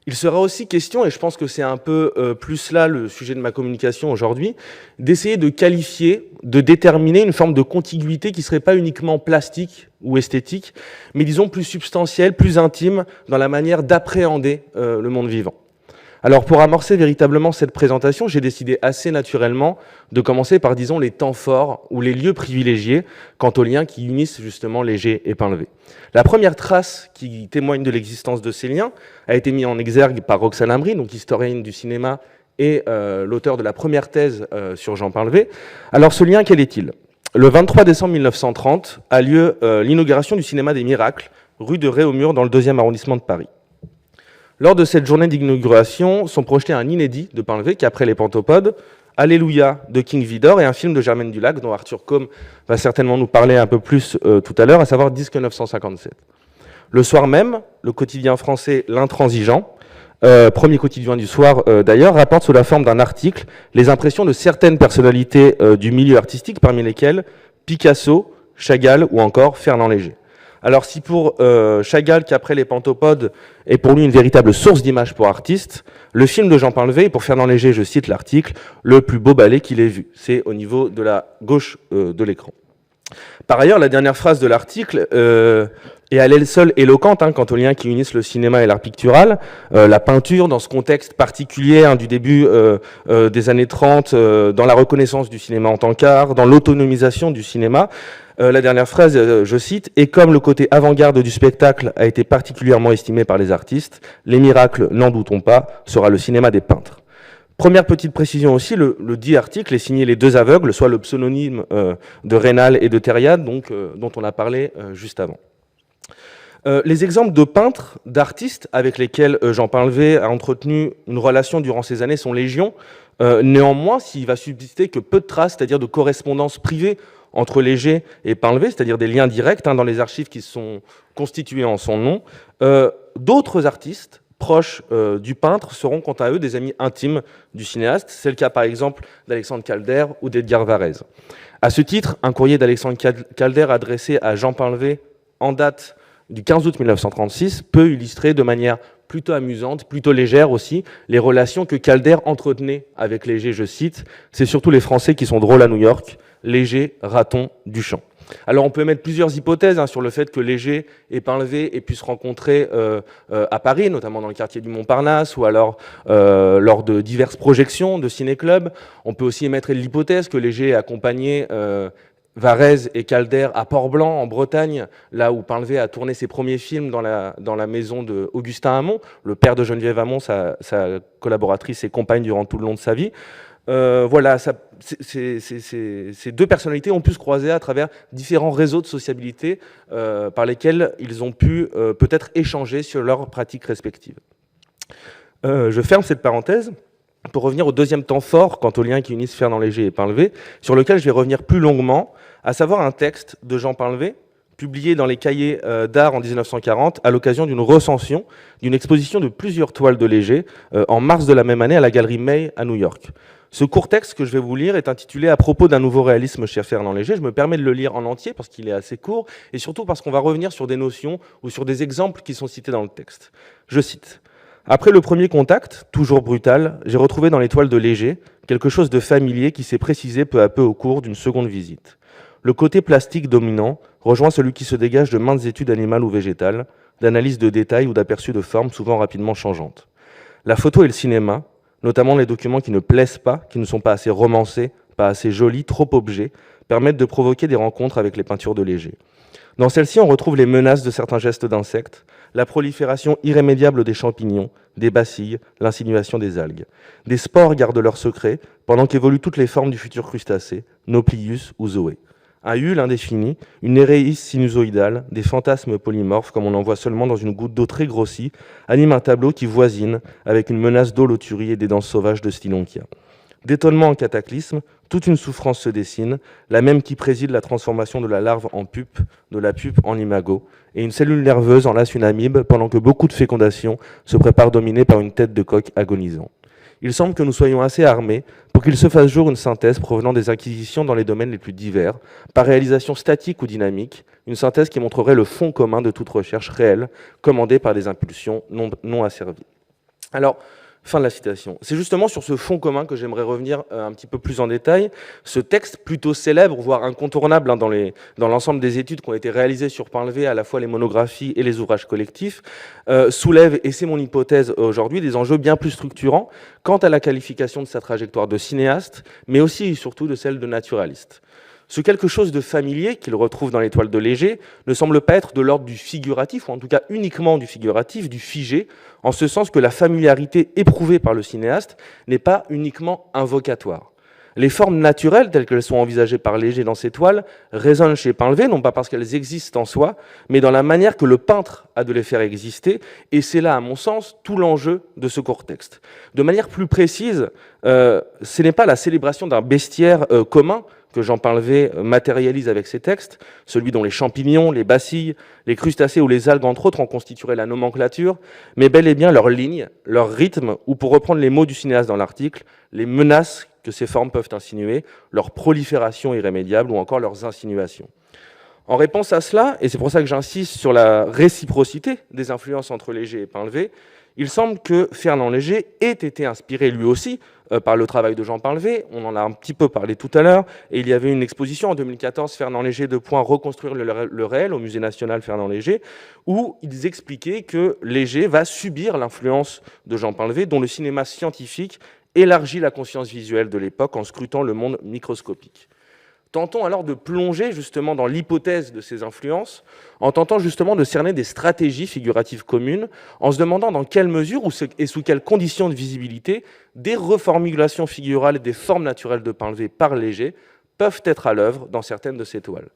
il sera aussi question, et je pense que c'est un peu plus là le sujet de ma communication aujourd'hui, d'essayer de qualifier, de déterminer une forme de contiguïté qui ne serait pas uniquement plastique ou esthétique, mais disons plus substantielle, plus intime dans la manière d'appréhender le monde vivant. Alors pour amorcer véritablement cette présentation, j'ai décidé assez naturellement de commencer par, disons, les temps forts ou les lieux privilégiés quant aux liens qui unissent justement Léger et Painlevé. La première trace qui témoigne de l'existence de ces liens a été mise en exergue par Roxane Imri, donc historienne du cinéma et l'auteur de la première thèse sur Jean Painlevé. Alors ce lien, quel est-il ? Le 23 décembre 1930 a lieu l'inauguration du cinéma des Miracles, rue de Réaumur, dans le 2e arrondissement de Paris. Lors de cette journée d'inauguration, sont projetés un inédit de Painlevé qui, après Les Pentopodes, Alléluia de King Vidor et un film de Germaine Dulac dont Arthur Combe va certainement nous parler un peu plus tout à l'heure, à savoir Disque 957. Le soir même, le quotidien français L'Intransigeant, premier quotidien du soir d'ailleurs, rapporte sous la forme d'un article les impressions de certaines personnalités du milieu artistique, parmi lesquelles Picasso, Chagall ou encore Fernand Léger. Alors si pour Chagall, qu'après les Pantopodes est pour lui une véritable source d'images pour artistes, le film de Jean Painlevé est pour Fernand Léger, je cite l'article, le plus beau ballet qu'il ait vu. C'est au niveau de la gauche de l'écran. Par ailleurs, la dernière phrase de l'article est à elle seule éloquente quant aux liens qui unissent le cinéma et l'art pictural. La peinture, dans ce contexte particulier du début des années 30, dans la reconnaissance du cinéma en tant qu'art, dans l'autonomisation du cinéma. La dernière phrase, je cite, « Et comme le côté avant-garde du spectacle a été particulièrement estimé par les artistes, les miracles, n'en doutons pas, sera le cinéma des peintres. » Première petite précision aussi, le dit article est signé Les Deux Aveugles, soit le pseudonyme de Raynal et de Thériade, donc, dont on a parlé juste avant. Les exemples de peintres, d'artistes avec lesquels Jean Painlevé a entretenu une relation durant ces années sont légion. Néanmoins, s'il va subsister que peu de traces, c'est-à-dire de correspondances privées entre Léger et Painlevé, c'est-à-dire des liens directs dans les archives qui sont constituées en son nom, d'autres artistes proches du peintre seront quant à eux des amis intimes du cinéaste. C'est le cas par exemple d'Alexandre Calder ou d'Edgar Varèse. À ce titre, un courrier d'Alexandre Calder adressé à Jean Painlevé en date du 15 août 1936 peut illustrer de manière plutôt amusante, plutôt légère aussi, les relations que Calder entretenait avec Léger, je cite, « C'est surtout les Français qui sont drôles à New York, Léger, Raton, Duchamp ». Alors on peut mettre plusieurs hypothèses sur le fait que Léger et Painlevé aient pu se rencontrer à Paris, notamment dans le quartier du Montparnasse, ou alors lors de diverses projections de ciné-clubs. On peut aussi émettre l'hypothèse que Léger ait accompagné Varèse et Calder à Port-Blanc, en Bretagne, là où Painlevé a tourné ses premiers films dans la maison d'Augustin Hamon, le père de Geneviève Hamon, sa collaboratrice et compagne durant tout le long de sa vie. Voilà, ces deux personnalités ont pu se croiser à travers différents réseaux de sociabilité par lesquels ils ont pu peut-être échanger sur leurs pratiques respectives. Je ferme cette parenthèse pour revenir au deuxième temps fort quant aux liens qui unissent Fernand Léger et Painlevé, sur lequel je vais revenir plus longuement, à savoir un texte de Jean Painlevé, publié dans les cahiers d'art en 1940, à l'occasion d'une recension d'une exposition de plusieurs toiles de Léger, en mars de la même année à la galerie May à New York. Ce court texte que je vais vous lire est intitulé « À propos d'un nouveau réalisme chez Fernand Léger ». Je me permets de le lire en entier parce qu'il est assez court, et surtout parce qu'on va revenir sur des notions ou sur des exemples qui sont cités dans le texte. Je cite. « Après le premier contact, toujours brutal, j'ai retrouvé dans les toiles de Léger quelque chose de familier qui s'est précisé peu à peu au cours d'une seconde visite. Le côté plastique dominant rejoint celui qui se dégage de maintes études animales ou végétales, d'analyse de détails ou d'aperçus de formes souvent rapidement changeantes. La photo et le cinéma, notamment les documents qui ne plaisent pas, qui ne sont pas assez romancés, pas assez jolis, trop objets, permettent de provoquer des rencontres avec les peintures de Léger. Dans celles-ci, on retrouve les menaces de certains gestes d'insectes, la prolifération irrémédiable des champignons, des bacilles, l'insinuation des algues. Des spores gardent leurs secrets, pendant qu'évoluent toutes les formes du futur crustacé, Nauplius ou Zoé. Un hule indéfini, une éréis sinusoïdale, des fantasmes polymorphes, comme on en voit seulement dans une goutte d'eau très grossie, animent un tableau qui voisine avec une menace d'holoturie et des danses sauvages de Stylonkia. D'étonnement en cataclysme, toute une souffrance se dessine, la même qui préside la transformation de la larve en pupe, de la pupe en imago, et une cellule nerveuse enlace une amibe pendant que beaucoup de fécondations se préparent dominées par une tête de coq agonisant. Il semble que nous soyons assez armés pour qu'il se fasse jour une synthèse provenant des acquisitions dans les domaines les plus divers, par réalisation statique ou dynamique, une synthèse qui montrerait le fond commun de toute recherche réelle, commandée par des impulsions non asservies. Alors, fin de la citation. C'est justement sur ce fond commun que j'aimerais revenir un petit peu plus en détail. Ce texte plutôt célèbre, voire incontournable dans l'ensemble des études qui ont été réalisées sur Painlevé, à la fois les monographies et les ouvrages collectifs, soulève, et c'est mon hypothèse aujourd'hui, des enjeux bien plus structurants quant à la qualification de sa trajectoire de cinéaste, mais aussi et surtout de celle de naturaliste. Ce quelque chose de familier qu'il retrouve dans les toiles de Léger ne semble pas être de l'ordre du figuratif, ou en tout cas uniquement du figuratif, du figé, en ce sens que la familiarité éprouvée par le cinéaste n'est pas uniquement invocatoire. Les formes naturelles, telles qu'elles sont envisagées par Léger dans ses toiles, résonnent chez Painlevé, non pas parce qu'elles existent en soi, mais dans la manière que le peintre a de les faire exister, et c'est là, à mon sens, tout l'enjeu de ce court texte. De manière plus précise, ce n'est pas la célébration d'un bestiaire commun que Jean Painlevé matérialise avec ses textes, celui dont les champignons, les bacilles, les crustacés ou les algues, entre autres, en constitueraient la nomenclature, mais bel et bien leur ligne, leur rythme, ou pour reprendre les mots du cinéaste dans l'article, les menaces que ces formes peuvent insinuer, leur prolifération irrémédiable ou encore leurs insinuations. En réponse à cela, et c'est pour ça que j'insiste sur la réciprocité des influences entre Léger et Painlevé, il semble que Fernand Léger ait été inspiré lui aussi par le travail de Jean Painlevé. On en a un petit peu parlé tout à l'heure, et il y avait une exposition en 2014, Fernand Léger, reconstruire le réel au Musée national Fernand Léger, où ils expliquaient que Léger va subir l'influence de Jean Painlevé, dont le cinéma scientifique élargit la conscience visuelle de l'époque en scrutant le monde microscopique. Tentons alors de plonger justement dans l'hypothèse de ces influences, en tentant justement de cerner des stratégies figuratives communes, en se demandant dans quelle mesure et sous quelles conditions de visibilité des reformulations figurales et des formes naturelles de Painlevé par Léger peuvent être à l'œuvre dans certaines de ces toiles.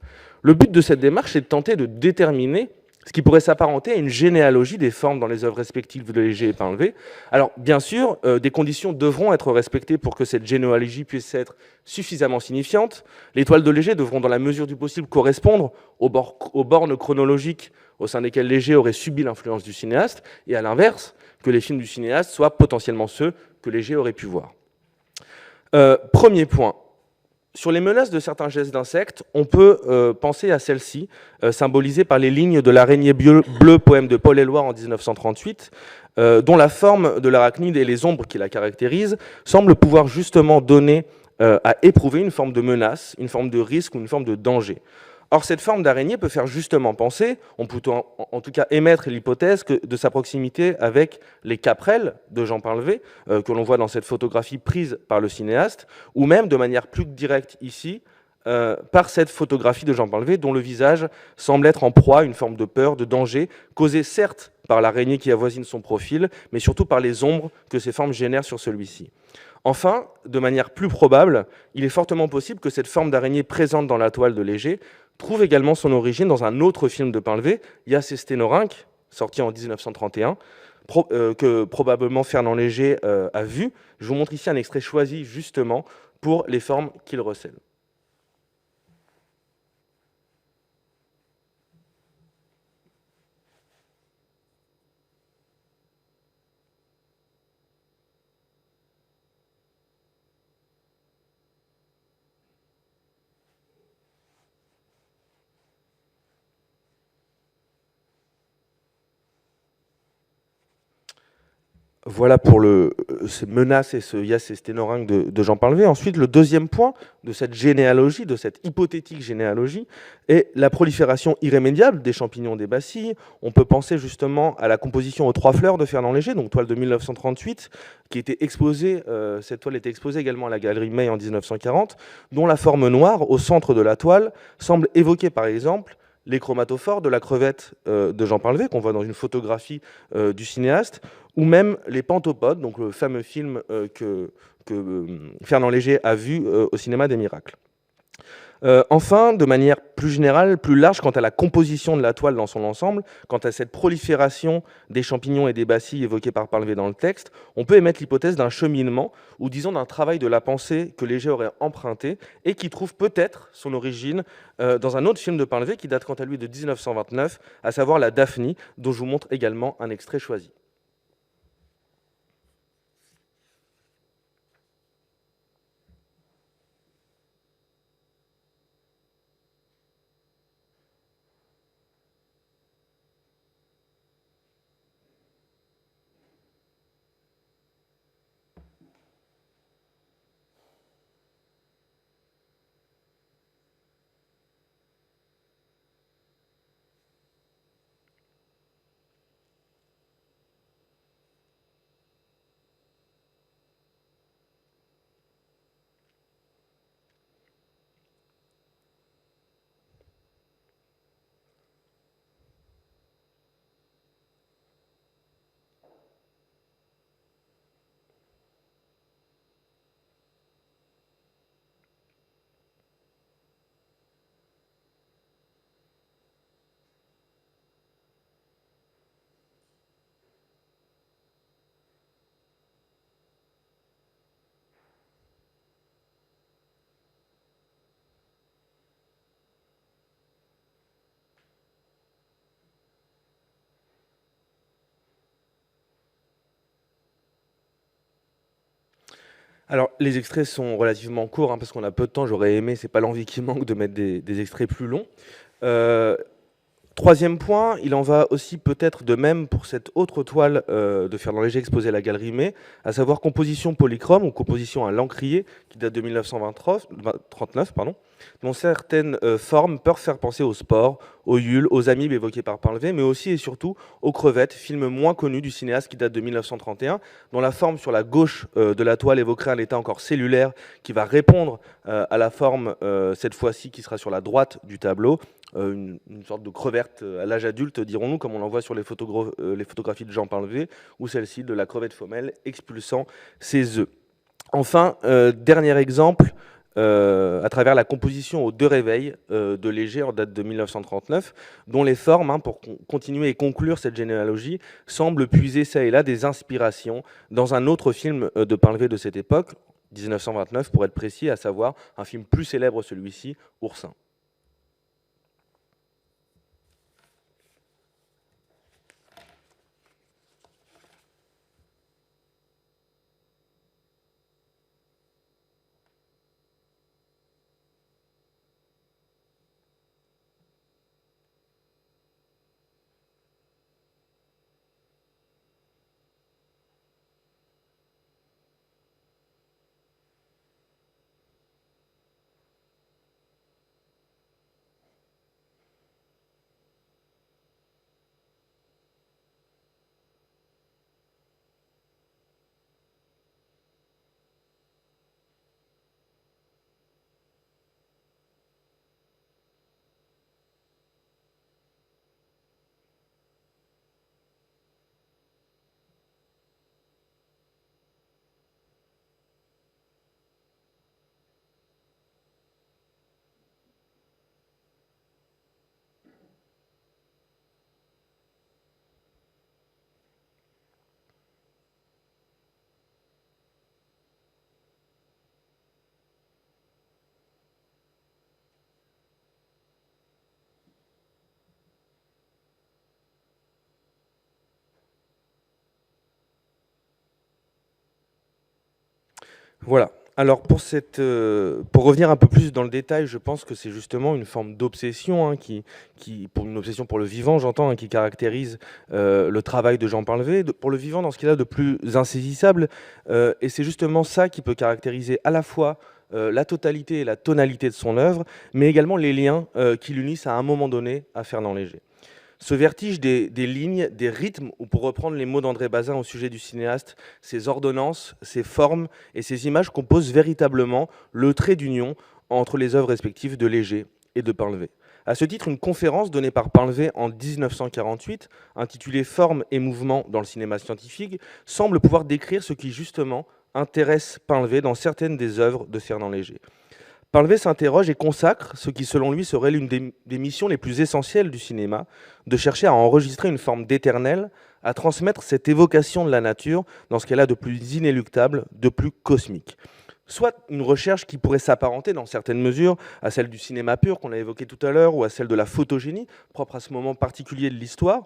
Le but de cette démarche est de tenter de déterminer ce qui pourrait s'apparenter à une généalogie des formes dans les œuvres respectives de Léger et Painlevé. Alors, bien sûr, des conditions devront être respectées pour que cette généalogie puisse être suffisamment signifiante. Les toiles de Léger devront, dans la mesure du possible, correspondre aux bornes chronologiques au sein desquelles Léger aurait subi l'influence du cinéaste, et à l'inverse, que les films du cinéaste soient potentiellement ceux que Léger aurait pu voir. Premier point. Sur les menaces de certains gestes d'insectes, on peut penser à celle-ci, symbolisée par les lignes de l'araignée bleue, poème de Paul Éluard en 1938, dont la forme de l'arachnide et les ombres qui la caractérisent semblent pouvoir justement donner à éprouver une forme de menace, une forme de risque ou une forme de danger. Or, cette forme d'araignée peut faire justement penser, on peut en tout cas émettre l'hypothèse de sa proximité avec les caprelles de Jean Painlevé, que l'on voit dans cette photographie prise par le cinéaste, ou même de manière plus directe ici, par cette photographie de Jean Painlevé, dont le visage semble être en proie à une forme de peur, de danger, causée certes par l'araignée qui avoisine son profil, mais surtout par les ombres que ces formes génèrent sur celui-ci. Enfin, de manière plus probable, il est fortement possible que cette forme d'araignée présente dans la toile de Léger trouve également son origine dans un autre film de Painlevé, Ias et Sténorinque, sorti en 1931, que probablement Fernand Léger a vu. Je vous montre ici un extrait choisi justement pour les formes qu'il recèle. Voilà pour ces menaces et ce Ias et Sténorinque de Jean Painlevé. Ensuite, le deuxième point de cette généalogie, de cette hypothétique généalogie, est la prolifération irrémédiable des champignons des bacilles. On peut penser justement à la composition aux 3 fleurs de Fernand Léger, donc toile de 1938, qui était exposée, cette toile était exposée également à la Galerie May en 1940, dont la forme noire au centre de la toile semble évoquer par exemple les chromatophores de la crevette de Jean Painlevé, qu'on voit dans une photographie du cinéaste, ou même les Panthopodes, donc le fameux film que Fernand Léger a vu au Cinéma des Miracles. Enfin, de manière plus générale, plus large, quant à la composition de la toile dans son ensemble, quant à cette prolifération des champignons et des bacilles évoquées par Painlevé dans le texte, on peut émettre l'hypothèse d'un cheminement, ou disons d'un travail de la pensée que Léger aurait emprunté, et qui trouve peut-être son origine dans un autre film de Painlevé, qui date quant à lui de 1929, à savoir La Daphnie, dont je vous montre également un extrait choisi. Alors, les extraits sont relativement courts, hein, parce qu'on a peu de temps. J'aurais aimé, c'est pas l'envie qui manque, de mettre des extraits plus longs. Troisième point, il en va aussi peut-être de même pour cette autre toile de Fernand Léger exposée à la Galerie May, à savoir composition polychrome ou composition à l'encrier, qui date de 1939, dont certaines formes peuvent faire penser au sport, aux yules, aux amibes évoqués par Painlevé, mais aussi et surtout aux crevettes, film moins connu du cinéaste qui date de 1931, dont la forme sur la gauche de la toile évoquerait un état encore cellulaire qui va répondre à la forme, cette fois-ci, qui sera sur la droite du tableau, une sorte de crevette à l'âge adulte, dirons-nous, comme on l'en voit sur les photographies de Jean Painlevé, ou celle-ci de la crevette femelle expulsant ses œufs. Enfin, dernier exemple, à travers la composition aux deux réveils de Léger en date de 1939, dont les formes, pour continuer et conclure cette généalogie, semblent puiser ça et là des inspirations dans un autre film de Painlevé de cette époque, 1929 pour être précis, à savoir un film plus célèbre, celui-ci, Oursin. Voilà. Alors pour revenir un peu plus dans le détail, je pense que c'est justement une forme d'obsession, pour une obsession pour le vivant, j'entends, qui caractérise le travail de Jean Painlevé, pour le vivant dans ce qu'il a de plus insaisissable, et c'est justement ça qui peut caractériser à la fois la totalité et la tonalité de son œuvre, mais également les liens qui l'unissent à un moment donné à Fernand Léger. Ce vertige des lignes, des rythmes, ou pour reprendre les mots d'André Bazin au sujet du cinéaste, ces ordonnances, ces formes et ces images composent véritablement le trait d'union entre les œuvres respectives de Léger et de Painlevé. À ce titre, une conférence donnée par Painlevé en 1948, intitulée « Forme et mouvement dans le cinéma scientifique », semble pouvoir décrire ce qui justement intéresse Painlevé dans certaines des œuvres de Fernand Léger. Painlevé s'interroge et consacre ce qui, selon lui, serait l'une des missions les plus essentielles du cinéma, de chercher à enregistrer une forme d'éternel, à transmettre cette évocation de la nature dans ce qu'elle a de plus inéluctable, de plus cosmique. Soit une recherche qui pourrait s'apparenter, dans certaines mesures, à celle du cinéma pur qu'on a évoqué tout à l'heure, ou à celle de la photogénie, propre à ce moment particulier de l'histoire,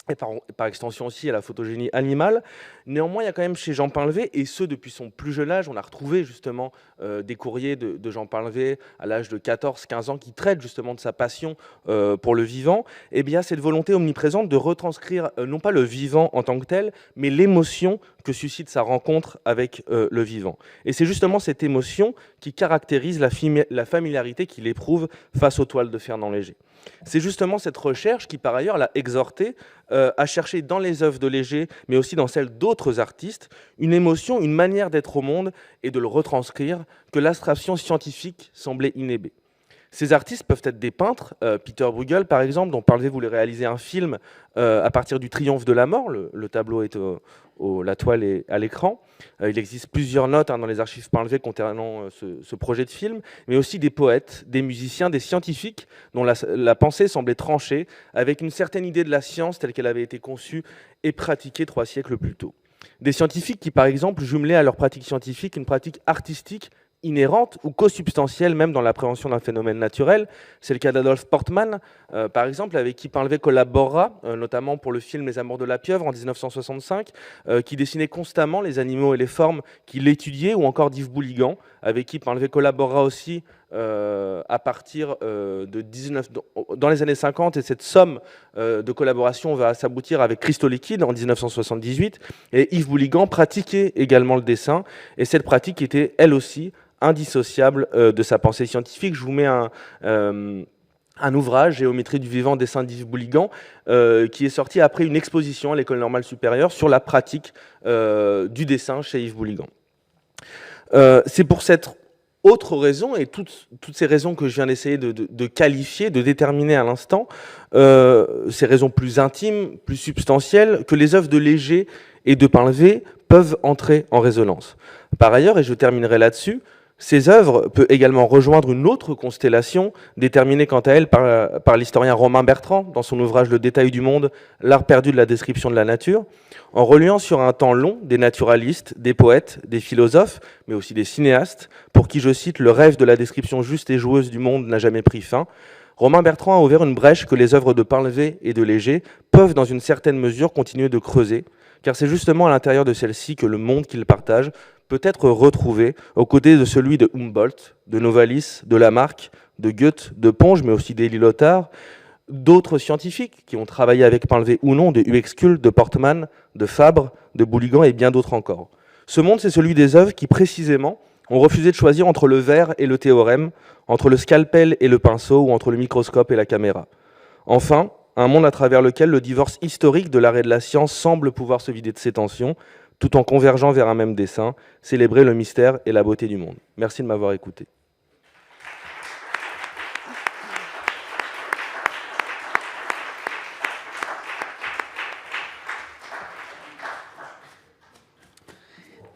et par extension aussi à la photogénie animale. Néanmoins, il y a quand même chez Jean Painlevé, et ce depuis son plus jeune âge, on a retrouvé justement des courriers de Jean Painlevé à l'âge de 14-15 ans qui traitent justement de sa passion pour le vivant, et bien cette volonté omniprésente de retranscrire non pas le vivant en tant que tel, mais l'émotion que suscite sa rencontre avec le vivant. Et c'est justement cette émotion qui caractérise la familiarité qu'il éprouve face aux toiles de Fernand Léger. C'est justement cette recherche qui, par ailleurs, l'a exhorté à chercher dans les œuvres de Léger, mais aussi dans celles d'autres artistes, une émotion, une manière d'être au monde et de le retranscrire que l'abstraction scientifique semblait inhiber. Ces artistes peuvent être des peintres, Peter Bruegel par exemple, dont Painlevé voulait réaliser un film à partir du Triomphe de la mort, le tableau est la toile est à l'écran. Il existe plusieurs notes dans les archives Painlevé concernant ce projet de film, mais aussi des poètes, des musiciens, des scientifiques dont la pensée semblait tranchée avec une certaine idée de la science telle qu'elle avait été conçue et pratiquée 3 siècles plus tôt. Des scientifiques qui, par exemple, jumelaient à leur pratique scientifique une pratique artistique inhérente ou co-substantielle même dans l'appréhension d'un phénomène naturel. C'est le cas d'Adolphe Portman, par exemple, avec qui Painlevé collaborera, notamment pour le film Les Amours de la pieuvre en 1965, qui dessinait constamment les animaux et les formes qu'il étudiait, ou encore d'Yves Bouligan, avec qui Painlevé collaborera aussi à partir dans les années 50, et cette somme de collaboration va s'aboutir avec Cristaux liquides en 1978, et Yves Bouligan pratiquait également le dessin, et cette pratique était elle aussi indissociable de sa pensée scientifique. Je vous mets un ouvrage, Géométrie du vivant, dessin d'Yves Bouligan, qui est sorti après une exposition à l'École normale supérieure sur la pratique du dessin chez Yves Bouligan. C'est pour cette autre raison, et toutes ces raisons que je viens d'essayer de qualifier, de déterminer à l'instant, ces raisons plus intimes, plus substantielles, que les œuvres de Léger et de Painlevé peuvent entrer en résonance. Par ailleurs, et je terminerai là-dessus, ces œuvres peuvent également rejoindre une autre constellation, déterminée quant à elle par l'historien Romain Bertrand, dans son ouvrage Le détail du monde, l'art perdu de la description de la nature, en reliant sur un temps long des naturalistes, des poètes, des philosophes, mais aussi des cinéastes, pour qui, je cite, le rêve de la description juste et joueuse du monde n'a jamais pris fin. Romain Bertrand a ouvert une brèche que les œuvres de Painlevé et de Léger peuvent, dans une certaine mesure, continuer de creuser, car c'est justement à l'intérieur de celle-ci que le monde qu'ils partagent peut être retrouvé aux côtés de celui de Humboldt, de Novalis, de Lamarck, de Goethe, de Ponge, mais aussi d'Élie Lothar, d'autres scientifiques qui ont travaillé avec Painlevé ou non, de Uexküll, de Portman, de Fabre, de Bouligan et bien d'autres encore. Ce monde, c'est celui des œuvres qui, précisément, ont refusé de choisir entre le verre et le théorème, entre le scalpel et le pinceau, ou entre le microscope et la caméra. Enfin, un monde à travers lequel le divorce historique de l'art et de la science semble pouvoir se vider de ses tensions, tout en convergeant vers un même dessein, célébrer le mystère et la beauté du monde. Merci de m'avoir écouté.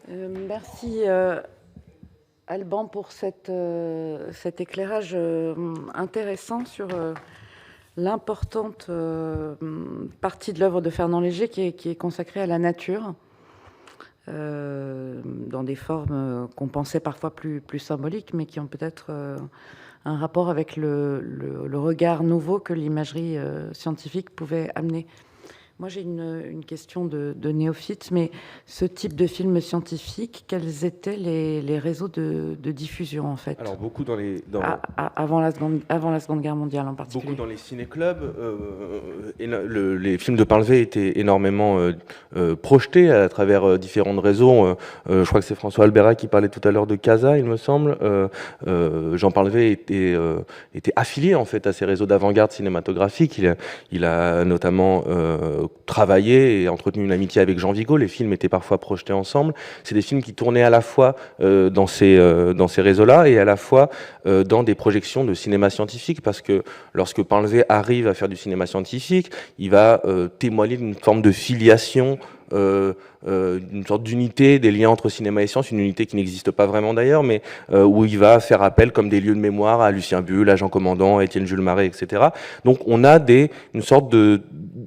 Merci Alban pour cet éclairage intéressant sur l'importante partie de l'œuvre de Fernand Léger qui est consacrée à la nature, dans des formes qu'on pensait parfois plus symboliques, mais qui ont peut-être un rapport avec le regard nouveau que l'imagerie scientifique pouvait amener. Moi, j'ai une question de néophyte, mais ce type de film scientifique, quels étaient les réseaux de diffusion, en fait? Alors, beaucoup avant la Seconde Guerre mondiale, en particulier. Beaucoup dans les ciné-clubs. Les films de Painlevé étaient énormément projetés à travers différents réseaux. Je crois que c'est François Albera qui parlait tout à l'heure de Casa, il me semble. Jean Painlevé était affilié, en fait, à ces réseaux d'avant-garde cinématographique. Il a notamment travaillé et entretenu une amitié avec Jean Vigo. Les films étaient parfois projetés ensemble. C'est des films qui tournaient à la fois dans ces réseaux-là et à la fois dans des projections de cinéma scientifique, parce que lorsque Painlevé arrive à faire du cinéma scientifique, il va témoigner d'une forme de filiation, une sorte d'unité des liens entre cinéma et science, une unité qui n'existe pas vraiment d'ailleurs, mais où il va faire appel comme des lieux de mémoire à Lucien Bulle, à Jean Commandant, à Étienne Jules Marais, etc. Donc on a une sorte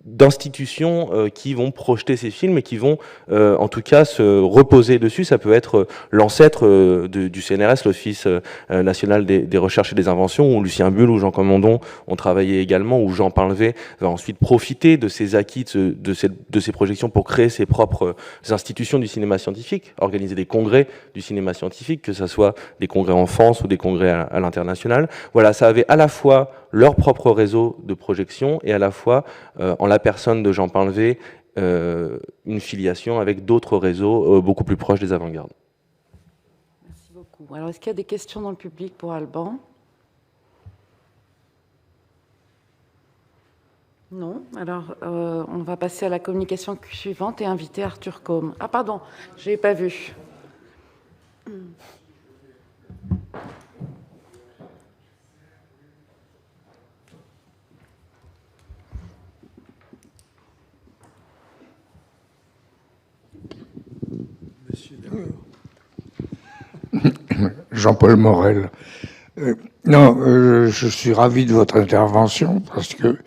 d'institutions qui vont projeter ces films et qui vont en tout cas se reposer dessus. Ça peut être l'ancêtre du CNRS, l'Office national des recherches et des inventions, où Lucien Bulle ou Jean Commandant ont travaillé également, où Jean Painlevé va ensuite profiter de ces acquis, de ces projections pour créer ses propres institutions du cinéma scientifique, organiser des congrès du cinéma scientifique, que ce soit des congrès en France ou des congrès à l'international. Voilà, ça avait à la fois leur propre réseau de projection et à la fois, en la personne de Jean Painlevé, une filiation avec d'autres réseaux beaucoup plus proches des avant-gardes. Merci beaucoup. Alors, est-ce qu'il y a des questions dans le public pour Alban ? Non. Alors, on va passer à la communication suivante et inviter Arthur Combe. Ah, pardon, je n'ai pas vu. Jean-Paul Morel. Je suis ravi de votre intervention parce que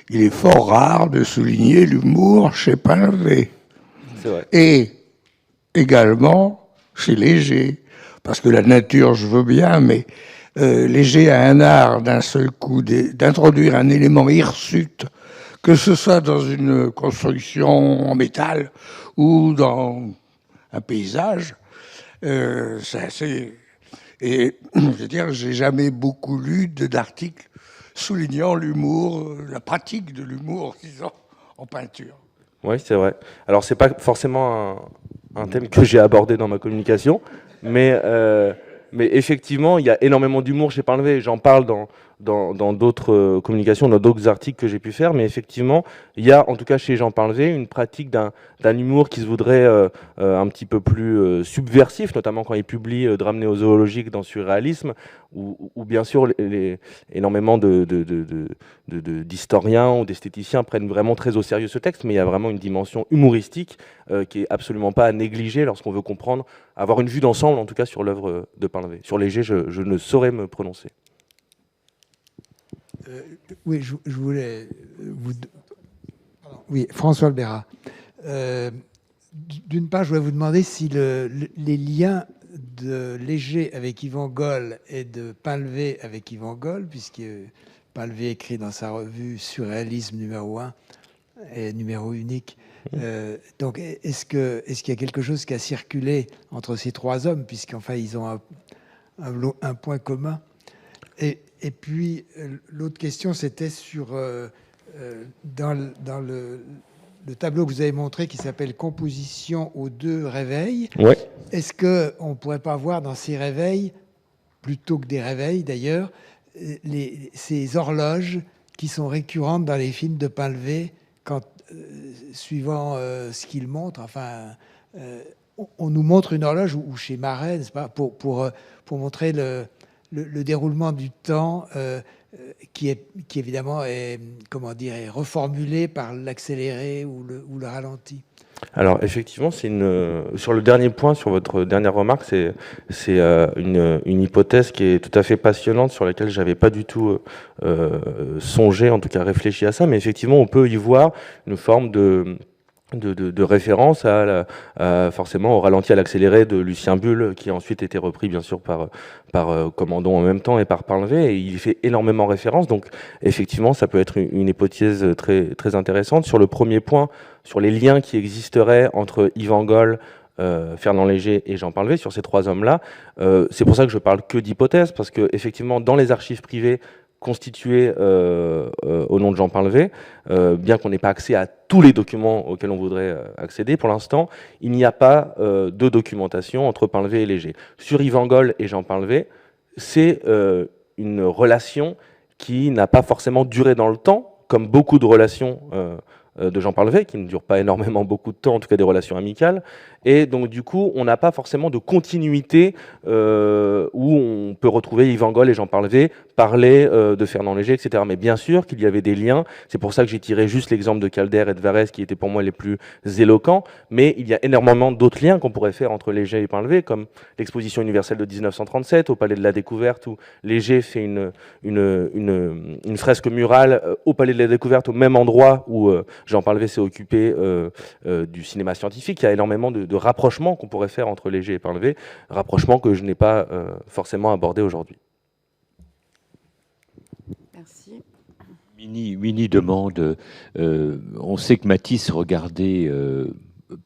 il est fort rare de souligner l'humour chez Painlevé. C'est vrai. Et également chez Léger. parce que la nature, je veux bien, mais Léger a un art d'un seul coup d'introduire un élément hirsute, que ce soit dans une construction en métal ou dans un paysage. C'est assez... Et je veux dire, j'ai jamais beaucoup lu d'articles soulignant l'humour, la pratique de l'humour, disons, en peinture. Oui, c'est vrai. Alors, c'est pas forcément un thème que j'ai abordé dans ma communication, mais effectivement, il y a énormément d'humour chez Painlevé. J'en parle dans d'autres communications, dans d'autres articles que j'ai pu faire, mais effectivement, il y a, en tout cas chez Jean Painlevé, une pratique d'un humour qui se voudrait un petit peu plus subversif, notamment quand il publie Drame néo-zoologique dans Surréalisme, où bien sûr énormément d'historiens ou d'esthéticiens prennent vraiment très au sérieux ce texte, mais il y a vraiment une dimension humoristique qui est absolument pas à négliger lorsqu'on veut comprendre, avoir une vue d'ensemble, en tout cas sur l'œuvre de Painlevé. Sur Léger, je ne saurais me prononcer. Oui, je voulais vous... Oui, François Albera. D'une part, je voulais vous demander si les liens de Léger avec Yvan Goll et de Painlevé avec Yvan Goll, puisque Painlevé écrit dans sa revue Surréalisme numéro 1 et numéro unique. Donc, est-ce qu'il y a quelque chose qui a circulé entre ces trois hommes, puisqu'enfin, ils ont un point commun? Et puis, l'autre question, c'était sur... dans le tableau que vous avez montré, qui s'appelle « Composition aux deux réveils Ouais. », est-ce qu'on ne pourrait pas voir dans ces réveils, plutôt que des réveils d'ailleurs, ces horloges qui sont récurrentes dans les films de Painlevé, suivant ce qu'il montre, enfin... on nous montre une horloge, ou chez Marais, n'est-ce pas, pour montrer le déroulement du temps qui évidemment est, comment dire, est reformulé par l'accéléré ou le ralenti. Alors effectivement, c'est sur le dernier point, sur votre dernière remarque, c'est une hypothèse qui est tout à fait passionnante, sur laquelle j'avais pas du tout songé, en tout cas réfléchi à ça, mais effectivement on peut y voir une forme de référence forcément au ralenti à l'accéléré de Lucien Bulle, qui a ensuite été repris bien sûr par Commandon en même temps et par Painlevé, et il fait énormément référence, donc effectivement ça peut être une hypothèse très, très intéressante. Sur le premier point, sur les liens qui existeraient entre Yvan Goll, Fernand Léger et Jean Painlevé, sur ces trois hommes-là, c'est pour ça que je parle que d'hypothèses, parce que effectivement dans les archives privées constitué au nom de Jean Painlevé, bien qu'on n'ait pas accès à tous les documents auxquels on voudrait accéder, pour l'instant, il n'y a pas de documentation entre Painlevé et Léger. Sur Yvan Goll et Jean Painlevé, c'est une relation qui n'a pas forcément duré dans le temps, comme beaucoup de relations de Jean Painlevé, qui ne durent pas énormément beaucoup de temps, en tout cas des relations amicales, et donc du coup on n'a pas forcément de continuité où on peut retrouver Yvan Goll et Jean Painlevé parler de Fernand Léger, etc. Mais bien sûr qu'il y avait des liens, c'est pour ça que j'ai tiré juste l'exemple de Calder et de Varèse qui étaient pour moi les plus éloquents, mais il y a énormément d'autres liens qu'on pourrait faire entre Léger et Painlevé, comme l'exposition universelle de 1937 au Palais de la Découverte, où Léger fait une fresque murale au Palais de la Découverte, au même endroit où Jean Painlevé s'est occupé du cinéma scientifique. Il y a énormément de rapprochements qu'on pourrait faire entre Léger et Painlevé, rapprochements que je n'ai pas forcément abordés aujourd'hui. Merci. Mini demande, on sait que Matisse regardait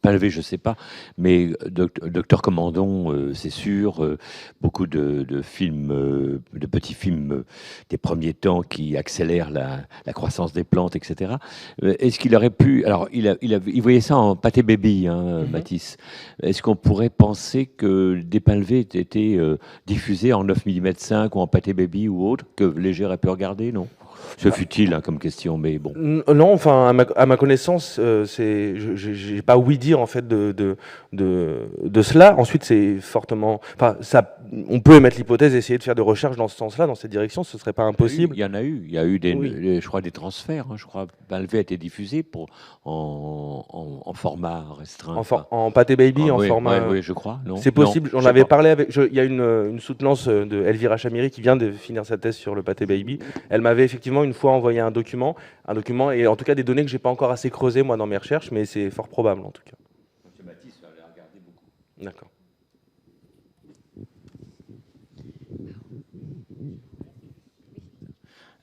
Painlevé, je ne sais pas, mais Docteur Commandon, c'est sûr, beaucoup de films, de petits films des premiers temps qui accélèrent la croissance des plantes, etc. Est-ce qu'il aurait pu... Alors, il voyait ça en pâté baby, hein, Matisse. Est-ce qu'on pourrait penser que des Painlevé étaient diffusés en 9 mm 5 ou en pâté baby ou autre, que Léger aurait pu regarder, non? C'est futile hein, comme question, mais bon. Non, enfin, à ma connaissance, j'ai pas ouï dire en fait de cela. Ensuite, c'est fortement, enfin, ça, on peut émettre l'hypothèse, essayer de faire des recherches dans ce sens-là, dans cette direction, ce serait pas impossible. Il y en a eu, il y a eu Oui. je crois des transferts. Hein, je crois Painlevé a été diffusé en format restreint. En pâté baby, en oui, format. Oui, je crois. C'est possible. J'en avais parlé avec. Il y a une soutenance de Elvira Chamiri qui vient de finir sa thèse sur le pâté baby. Elle m'avait effectivement une fois envoyé un document et en tout cas des données que j'ai pas encore assez creusées moi dans mes recherches, mais c'est fort probable en tout cas. M. Matisse avait regardé beaucoup. D'accord.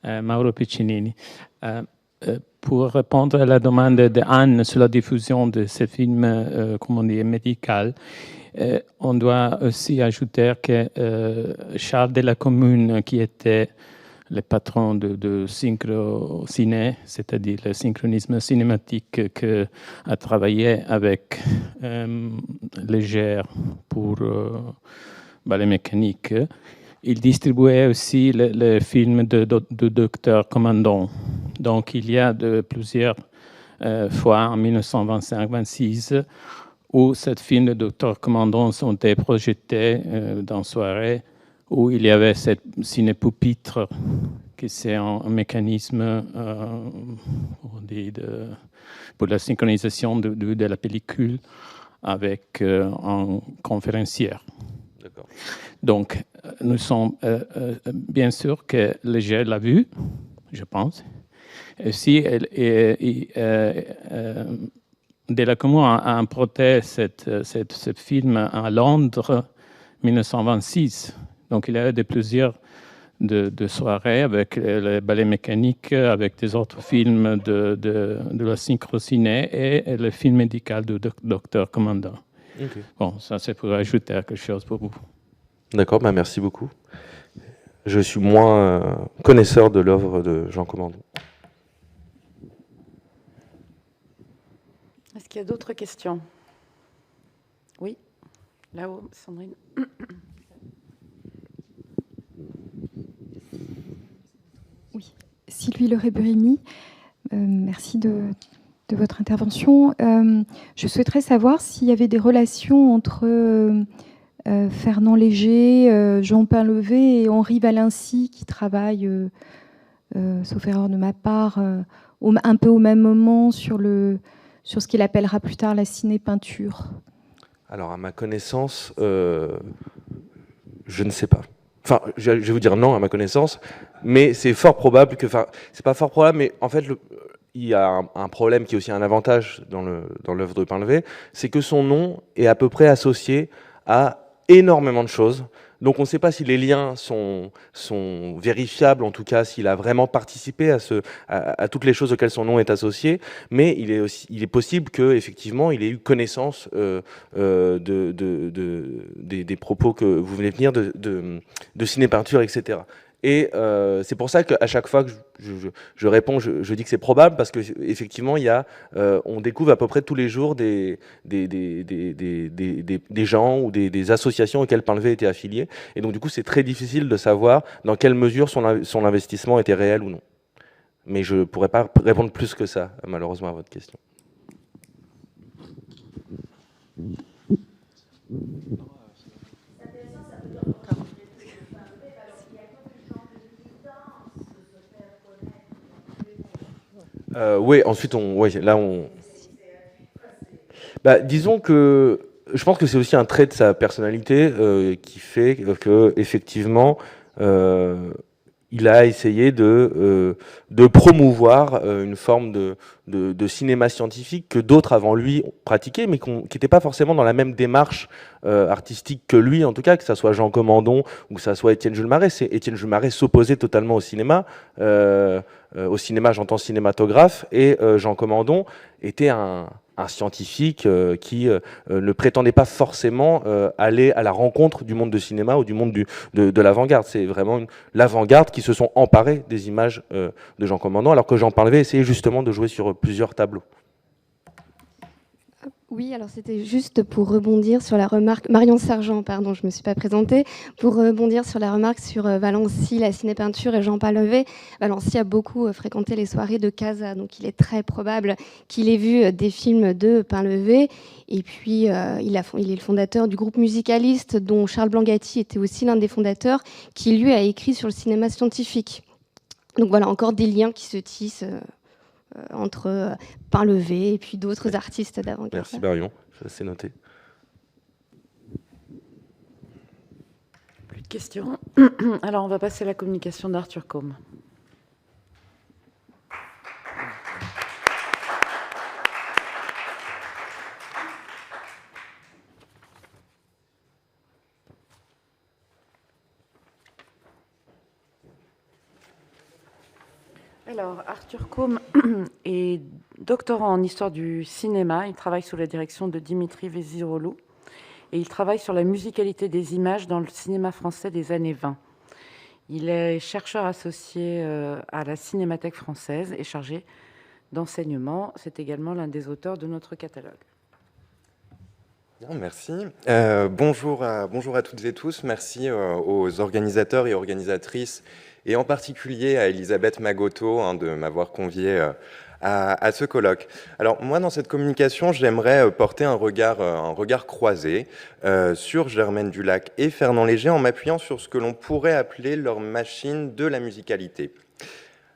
Mauro Piccinini. Pour répondre à la demande d'Anne sur la diffusion de ce film, comment dire, médical, on doit aussi ajouter que Charles de la Commune, qui était le patron de Synchro Ciné, c'est-à-dire le synchronisme cinématique, qui a travaillé avec Léger pour les mécaniques, il distribuait aussi le film de Docteur Commandant. Donc, il y a plusieurs fois, en 1925-26, où ce film de Docteur Commandant sont été projetés dans une soirée où il y avait cette ciné-pupitre, qui c'est un mécanisme pour la synchronisation de la pellicule avec un conférencier. Donc, nous sommes bien sûr que Léger l'a vu, je pense. Et si de la Commune a importé ce film à Londres, 1926. Donc, il y a eu plusieurs de soirées avec le ballet mécanique, avec des autres films de la synchro-ciné et le film médical du Docteur Commandant. Okay. Bon, ça c'est pour ajouter quelque chose pour vous. D'accord, merci beaucoup. Je suis moins connaisseur de l'œuvre de Jean Commandon. Est-ce qu'il y a d'autres questions? Oui, là-haut, Sandrine. Oui, Sylvie Leray-Burimi, merci de votre intervention. Je souhaiterais savoir s'il y avait des relations entre Fernand Léger, Jean Painlevé et Henri Valency, qui travaillent, sauf erreur de ma part, un peu au même moment sur ce qu'il appellera plus tard la ciné-peinture. Alors, à ma connaissance, je ne sais pas. Enfin, je vais vous dire non à ma connaissance, mais c'est fort probable que... Enfin, c'est pas fort probable, mais en fait, il y a un problème qui est aussi un avantage dans l'œuvre de Painlevé, c'est que son nom est à peu près associé à énormément de choses. Donc on ne sait pas si les liens sont vérifiables, en tout cas s'il a vraiment participé à toutes les choses auxquelles son nom est associé, mais il est possible qu'effectivement il ait eu connaissance des propos que vous venez de tenir de ciné-peinture, etc. Et c'est pour ça qu'à chaque fois que je réponds, je dis que c'est probable, parce qu'effectivement, on découvre à peu près tous les jours des gens ou des associations auxquelles Painlevé était affilié. Et donc, du coup, c'est très difficile de savoir dans quelle mesure son investissement était réel ou non. Mais je ne pourrais pas répondre plus que ça, malheureusement, à votre question. Oui, ensuite, disons que je pense que c'est aussi un trait de sa personnalité qui fait que effectivement, il a essayé de promouvoir une forme de cinéma scientifique que d'autres avant lui ont pratiqué, mais qui n'étaient pas forcément dans la même démarche artistique que lui, en tout cas, que ça soit Jean Commandon ou que ça soit Étienne Jules Marais. Étienne Jules Marais s'opposait totalement au cinéma, j'entends cinématographe, et Jean Commandon était un scientifique qui ne prétendait pas forcément aller à la rencontre du monde de cinéma ou du monde de l'avant-garde. C'est vraiment l'avant-garde qui se sont emparés des images de Jean Commandon, alors que Jean Painlevé essayait justement de jouer sur plusieurs tableaux. Oui, alors c'était juste pour rebondir sur la remarque, Marion Sergent, pardon, je ne me suis pas présentée, pour rebondir sur la remarque sur Valency, la ciné-peinture et Jean Painlevé. Valency a beaucoup fréquenté les soirées de Casa, donc il est très probable qu'il ait vu des films de Painlevé. Et puis, il est le fondateur du groupe Musicaliste, dont Charles Blangati était aussi l'un des fondateurs, qui lui a écrit sur le cinéma scientifique. Donc voilà, encore des liens qui se tissent entre Painlevé et puis d'autres artistes d'avant-garde. Merci Marion, c'est noté. Plus de questions. Alors on va passer à la communication d'Arthur Combe. Alors, Arthur Combe est doctorant en histoire du cinéma. Il travaille sous la direction de Dimitri Vézirolou et il travaille sur la musicalité des images dans le cinéma français des années 20. Il est chercheur associé à la Cinémathèque française et chargé d'enseignement. C'est également l'un des auteurs de notre catalogue. Bien, merci. Bonjour à toutes et tous. Merci aux organisateurs et organisatrices, et en particulier à Elisabeth Magotto de m'avoir convié à ce colloque. Alors moi, dans cette communication, j'aimerais porter un regard croisé sur Germaine Dulac et Fernand Léger en m'appuyant sur ce que l'on pourrait appeler leur machine de la musicalité.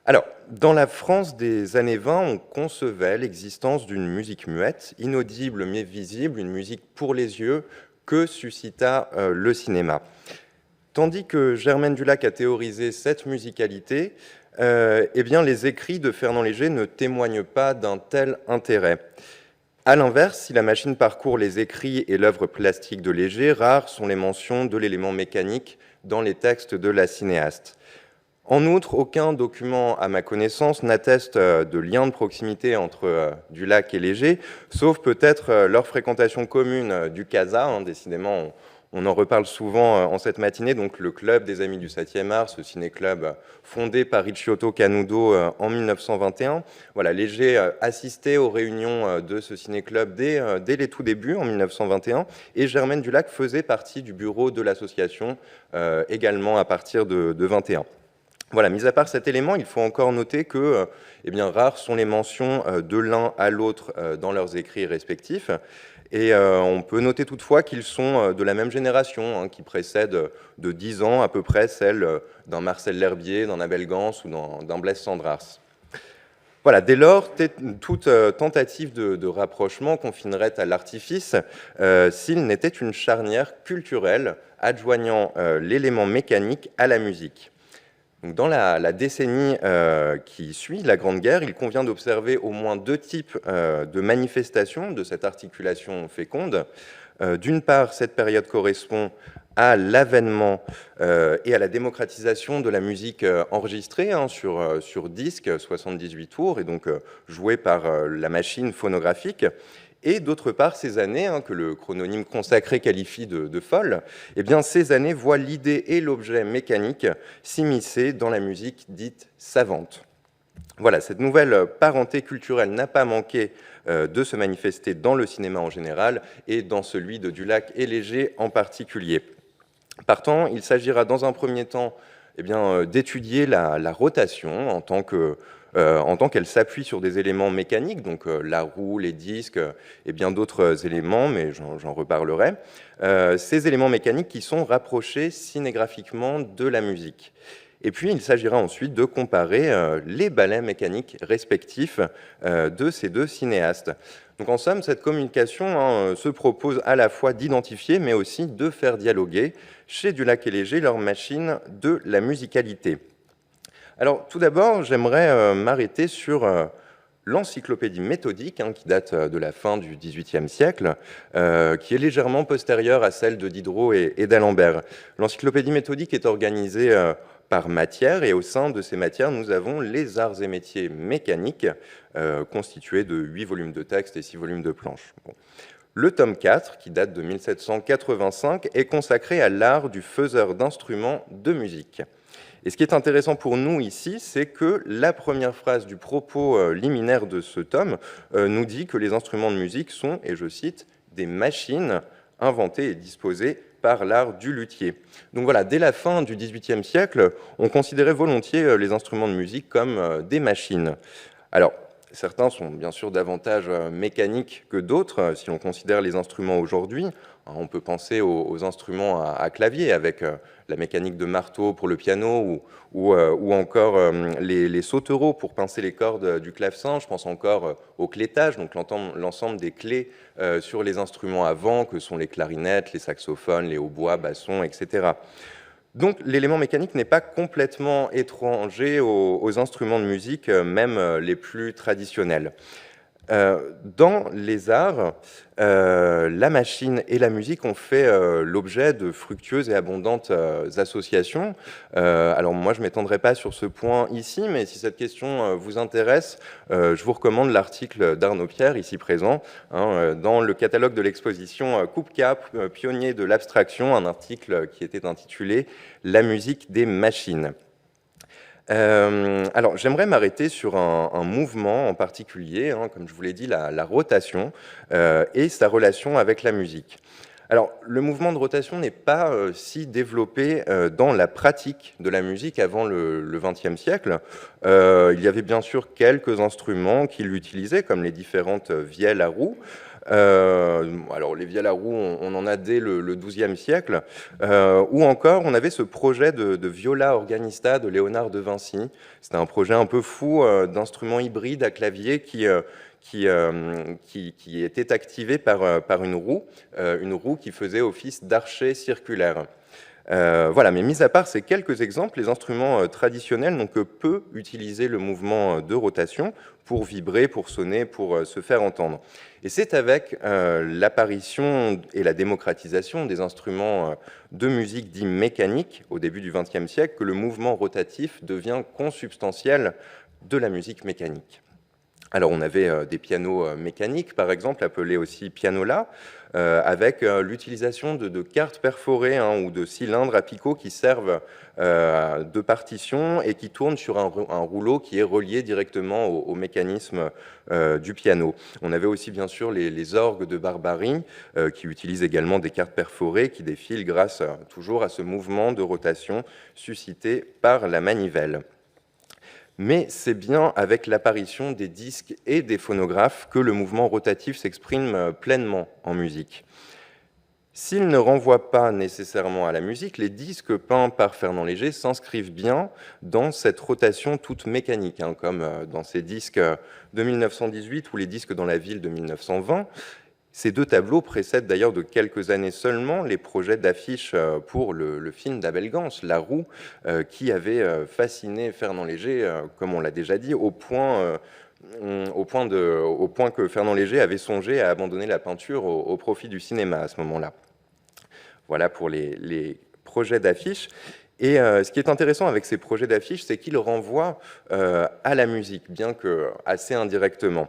Alors, dans la France des années 20, on concevait l'existence d'une musique muette, inaudible mais visible, une musique pour les yeux que suscita le cinéma. Tandis que Germaine Dulac a théorisé cette musicalité, eh bien, les écrits de Fernand Léger ne témoignent pas d'un tel intérêt. À l'inverse, si la machine parcourt les écrits et l'œuvre plastique de Léger, rares sont les mentions de l'élément mécanique dans les textes de la cinéaste. En outre, aucun document, à ma connaissance, n'atteste de lien de proximité entre Dulac et Léger, sauf peut-être leur fréquentation commune du CASA. Décidément, on en reparle souvent en cette matinée, donc le Club des Amis du 7e art, ce ciné-club fondé par Ricciotto Canudo en 1921. Voilà, Léger assistait aux réunions de ce ciné-club dès les tout débuts, en 1921, et Germaine Dulac faisait partie du bureau de l'association également à partir de 21. Voilà, mis à part cet élément, il faut encore noter que rares sont les mentions de l'un à l'autre dans leurs écrits respectifs. Et on peut noter toutefois qu'ils sont de la même génération, qui précède de 10 ans à peu près celle d'un Marcel L'Herbier, d'un Abel Gance ou d'un Blaise Cendrars. Voilà, dès lors, toute tentative de rapprochement confinerait à l'artifice s'il n'était une charnière culturelle adjoignant l'élément mécanique à la musique. Donc, dans la décennie qui suit la Grande Guerre, il convient d'observer au moins deux types de manifestations de cette articulation féconde. D'une part, cette période correspond à l'avènement et à la démocratisation de la musique enregistrée sur disque, 78 tours, et donc jouée par la machine phonographique. Et d'autre part, ces années, que le chrononyme consacré qualifie de folles, ces années voient l'idée et l'objet mécanique s'immiscer dans la musique dite savante. Voilà, cette nouvelle parenté culturelle n'a pas manqué de se manifester dans le cinéma en général et dans celui de Dulac et Léger en particulier. Partant, il s'agira dans un premier temps d'étudier la rotation en tant qu'elle s'appuie sur des éléments mécaniques, donc la roue, les disques et bien d'autres éléments, mais j'en reparlerai. Ces éléments mécaniques qui sont rapprochés cinégraphiquement de la musique. Et puis, il s'agira ensuite de comparer les ballets mécaniques respectifs de ces deux cinéastes. Donc, en somme, cette communication se propose à la fois d'identifier, mais aussi de faire dialoguer chez Dulac et Léger leur machine de la musicalité. Alors, tout d'abord, j'aimerais m'arrêter sur l'encyclopédie méthodique, qui date de la fin du XVIIIe siècle, qui est légèrement postérieure à celle de Diderot et d'Alembert. L'encyclopédie méthodique est organisée par matière, et au sein de ces matières, nous avons les arts et métiers mécaniques, constitués de 8 volumes de texte et 6 volumes de planches. Bon. Le tome 4, qui date de 1785, est consacré à l'art du faiseur d'instruments de musique. Et ce qui est intéressant pour nous ici, c'est que la première phrase du propos liminaire de ce tome nous dit que les instruments de musique sont, et je cite, des machines inventées et disposées par l'art du luthier. Donc voilà, dès la fin du XVIIIe siècle, on considérait volontiers les instruments de musique comme des machines. Alors, certains sont bien sûr davantage mécaniques que d'autres, si on considère les instruments aujourd'hui. On peut penser aux instruments à clavier, avec la mécanique de marteau pour le piano, ou encore les sautereaux pour pincer les cordes du clavecin. Je pense encore au clétage, donc l'ensemble des clés sur les instruments à vent, que sont les clarinettes, les saxophones, les hautbois, bassons, etc. Donc l'élément mécanique n'est pas complètement étranger aux instruments de musique, même les plus traditionnels. Dans les arts, la machine et la musique ont fait l'objet de fructueuses et abondantes associations. Alors moi, je ne m'étendrai pas sur ce point ici, mais si cette question vous intéresse, je vous recommande l'article d'Arnaud Pierre, ici présent, dans le catalogue de l'exposition Coupe-Cap, pionnier de l'abstraction, un article qui était intitulé « La musique des machines ». Alors, j'aimerais m'arrêter sur un mouvement en particulier, comme je vous l'ai dit, la rotation, et sa relation avec la musique. Alors, le mouvement de rotation n'est pas si développé dans la pratique de la musique avant le XXe siècle. Il y avait bien sûr quelques instruments qui l'utilisaient, comme les différentes vielles à roue. Alors les vielles à roue, on en a dès le XIIe siècle, ou encore on avait ce projet de viola organista de Léonard de Vinci. C'était un projet un peu fou d'instruments hybrides à clavier qui était activé par une roue qui faisait office d'archet circulaire. Voilà, mais mis à part ces quelques exemples, les instruments traditionnels n'ont que peu utilisé le mouvement de rotation pour vibrer, pour sonner, pour se faire entendre. Et c'est avec l'apparition et la démocratisation des instruments de musique dits mécaniques au début du XXe siècle que le mouvement rotatif devient consubstantiel de la musique mécanique. Alors on avait des pianos mécaniques, par exemple, appelés aussi pianolas, avec l'utilisation de cartes perforées ou de cylindres à picots qui servent de partition et qui tournent sur un rouleau qui est relié directement au mécanisme du piano. On avait aussi bien sûr les orgues de Barbarie qui utilisent également des cartes perforées qui défilent grâce toujours à ce mouvement de rotation suscité par la manivelle. Mais c'est bien avec l'apparition des disques et des phonographes que le mouvement rotatif s'exprime pleinement en musique. S'il ne renvoie pas nécessairement à la musique, les disques peints par Fernand Léger s'inscrivent bien dans cette rotation toute mécanique, comme dans ces disques de 1918 ou les disques dans la ville de 1920. Ces deux tableaux précèdent d'ailleurs de quelques années seulement les projets d'affiches pour le film d'Abel Gance, La Roue, qui avait fasciné Fernand Léger, comme on l'a déjà dit, au point que Fernand Léger avait songé à abandonner la peinture au profit du cinéma à ce moment-là. Voilà pour les projets d'affiches. Et ce qui est intéressant avec ces projets d'affiches, c'est qu'ils renvoient à la musique, bien que assez indirectement.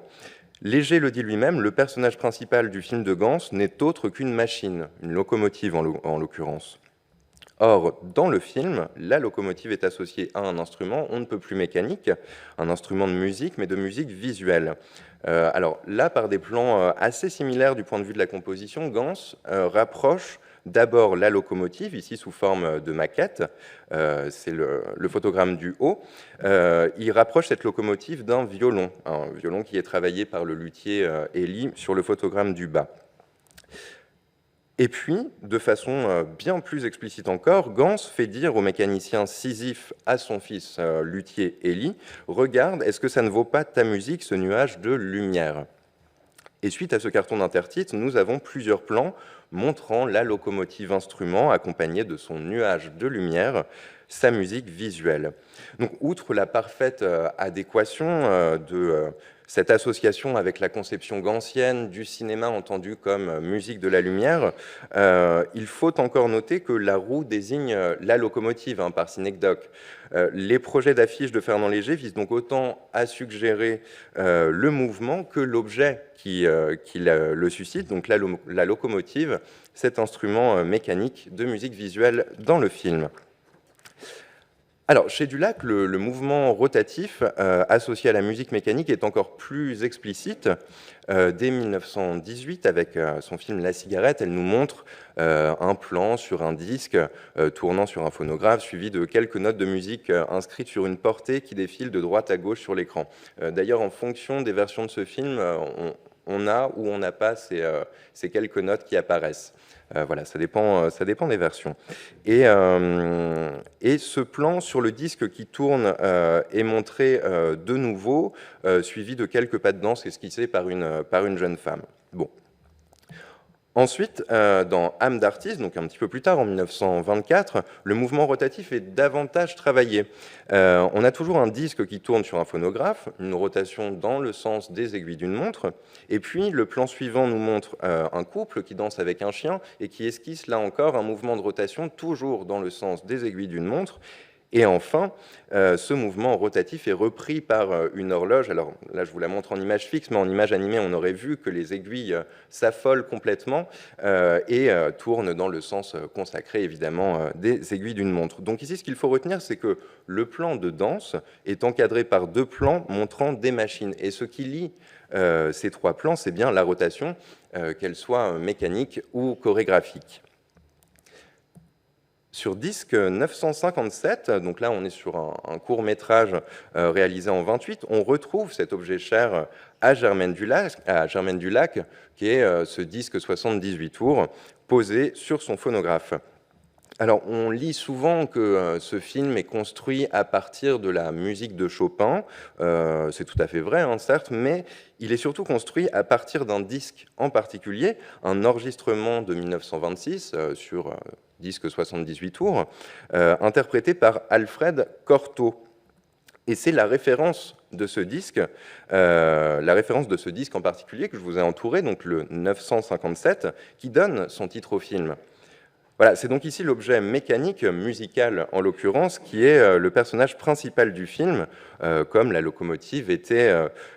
Léger le dit lui-même, le personnage principal du film de Gance n'est autre qu'une machine, une locomotive en l'occurrence. Or, dans le film, la locomotive est associée à un instrument, on ne peut plus mécanique, un instrument de musique, mais de musique visuelle. Alors là, par des plans assez similaires du point de vue de la composition, Gance rapproche d'abord la locomotive, ici sous forme de maquette, c'est le photogramme du haut. Il rapproche cette locomotive d'un violon, un violon qui est travaillé par le luthier Elie sur le photogramme du bas. Et puis, de façon bien plus explicite encore, Gance fait dire au mécanicien Sisyphe à son fils luthier Elie, « Regarde, est-ce que ça ne vaut pas ta musique, ce nuage de lumière ?» Et suite à ce carton d'intertitre, nous avons plusieurs plans montrant la locomotive instrument accompagnée de son nuage de lumière, sa musique visuelle. Donc, outre la parfaite adéquation de cette association avec la conception gantienne du cinéma entendu comme musique de la lumière, il faut encore noter que la roue désigne la locomotive par synecdoque. Les projets d'affiches de Fernand Léger visent donc autant à suggérer le mouvement que l'objet qui le suscite, donc la locomotive, cet instrument mécanique de musique visuelle dans le film. Alors, chez Dulac, le mouvement rotatif associé à la musique mécanique est encore plus explicite. Dès 1918, avec son film La cigarette, elle nous montre un plan sur un disque tournant sur un phonographe, suivi de quelques notes de musique inscrites sur une portée qui défile de droite à gauche sur l'écran. D'ailleurs, en fonction des versions de ce film, on a ou on n'a pas ces quelques notes qui apparaissent. Voilà, ça dépend des versions. Et ce plan sur le disque qui tourne est montré de nouveau, suivi de quelques pas de danse esquissés par une jeune femme. Bon. Ensuite, dans âme d'artiste, donc un petit peu plus tard, en 1924, le mouvement rotatif est davantage travaillé. On a toujours un disque qui tourne sur un phonographe, une rotation dans le sens des aiguilles d'une montre, et puis le plan suivant nous montre un couple qui danse avec un chien et qui esquisse là encore un mouvement de rotation toujours dans le sens des aiguilles d'une montre. Et enfin, ce mouvement rotatif est repris par une horloge. Alors là, je vous la montre en image fixe, mais en image animée, on aurait vu que les aiguilles s'affolent complètement et tournent dans le sens consacré, évidemment, des aiguilles d'une montre. Donc ici, ce qu'il faut retenir, c'est que le plan de danse est encadré par 2 plans montrant des machines. Et ce qui lie ces 3 plans, c'est bien la rotation, qu'elle soit mécanique ou chorégraphique. Sur disque 957, donc là on est sur un court-métrage réalisé en 28, on retrouve cet objet cher à Germaine du Lac, qui est ce disque 78 tours posé sur son phonographe. Alors on lit souvent que ce film est construit à partir de la musique de Chopin, c'est tout à fait vrai, hein, certes, mais il est surtout construit à partir d'un disque en particulier, un enregistrement de 1926 sur disque 78 tours, interprété par Alfred Cortot. Et c'est la référence de ce disque en particulier que je vous ai entouré, donc le 957, qui donne son titre au film. Voilà, c'est donc ici l'objet mécanique, musical en l'occurrence, qui est le personnage principal du film, comme la locomotive était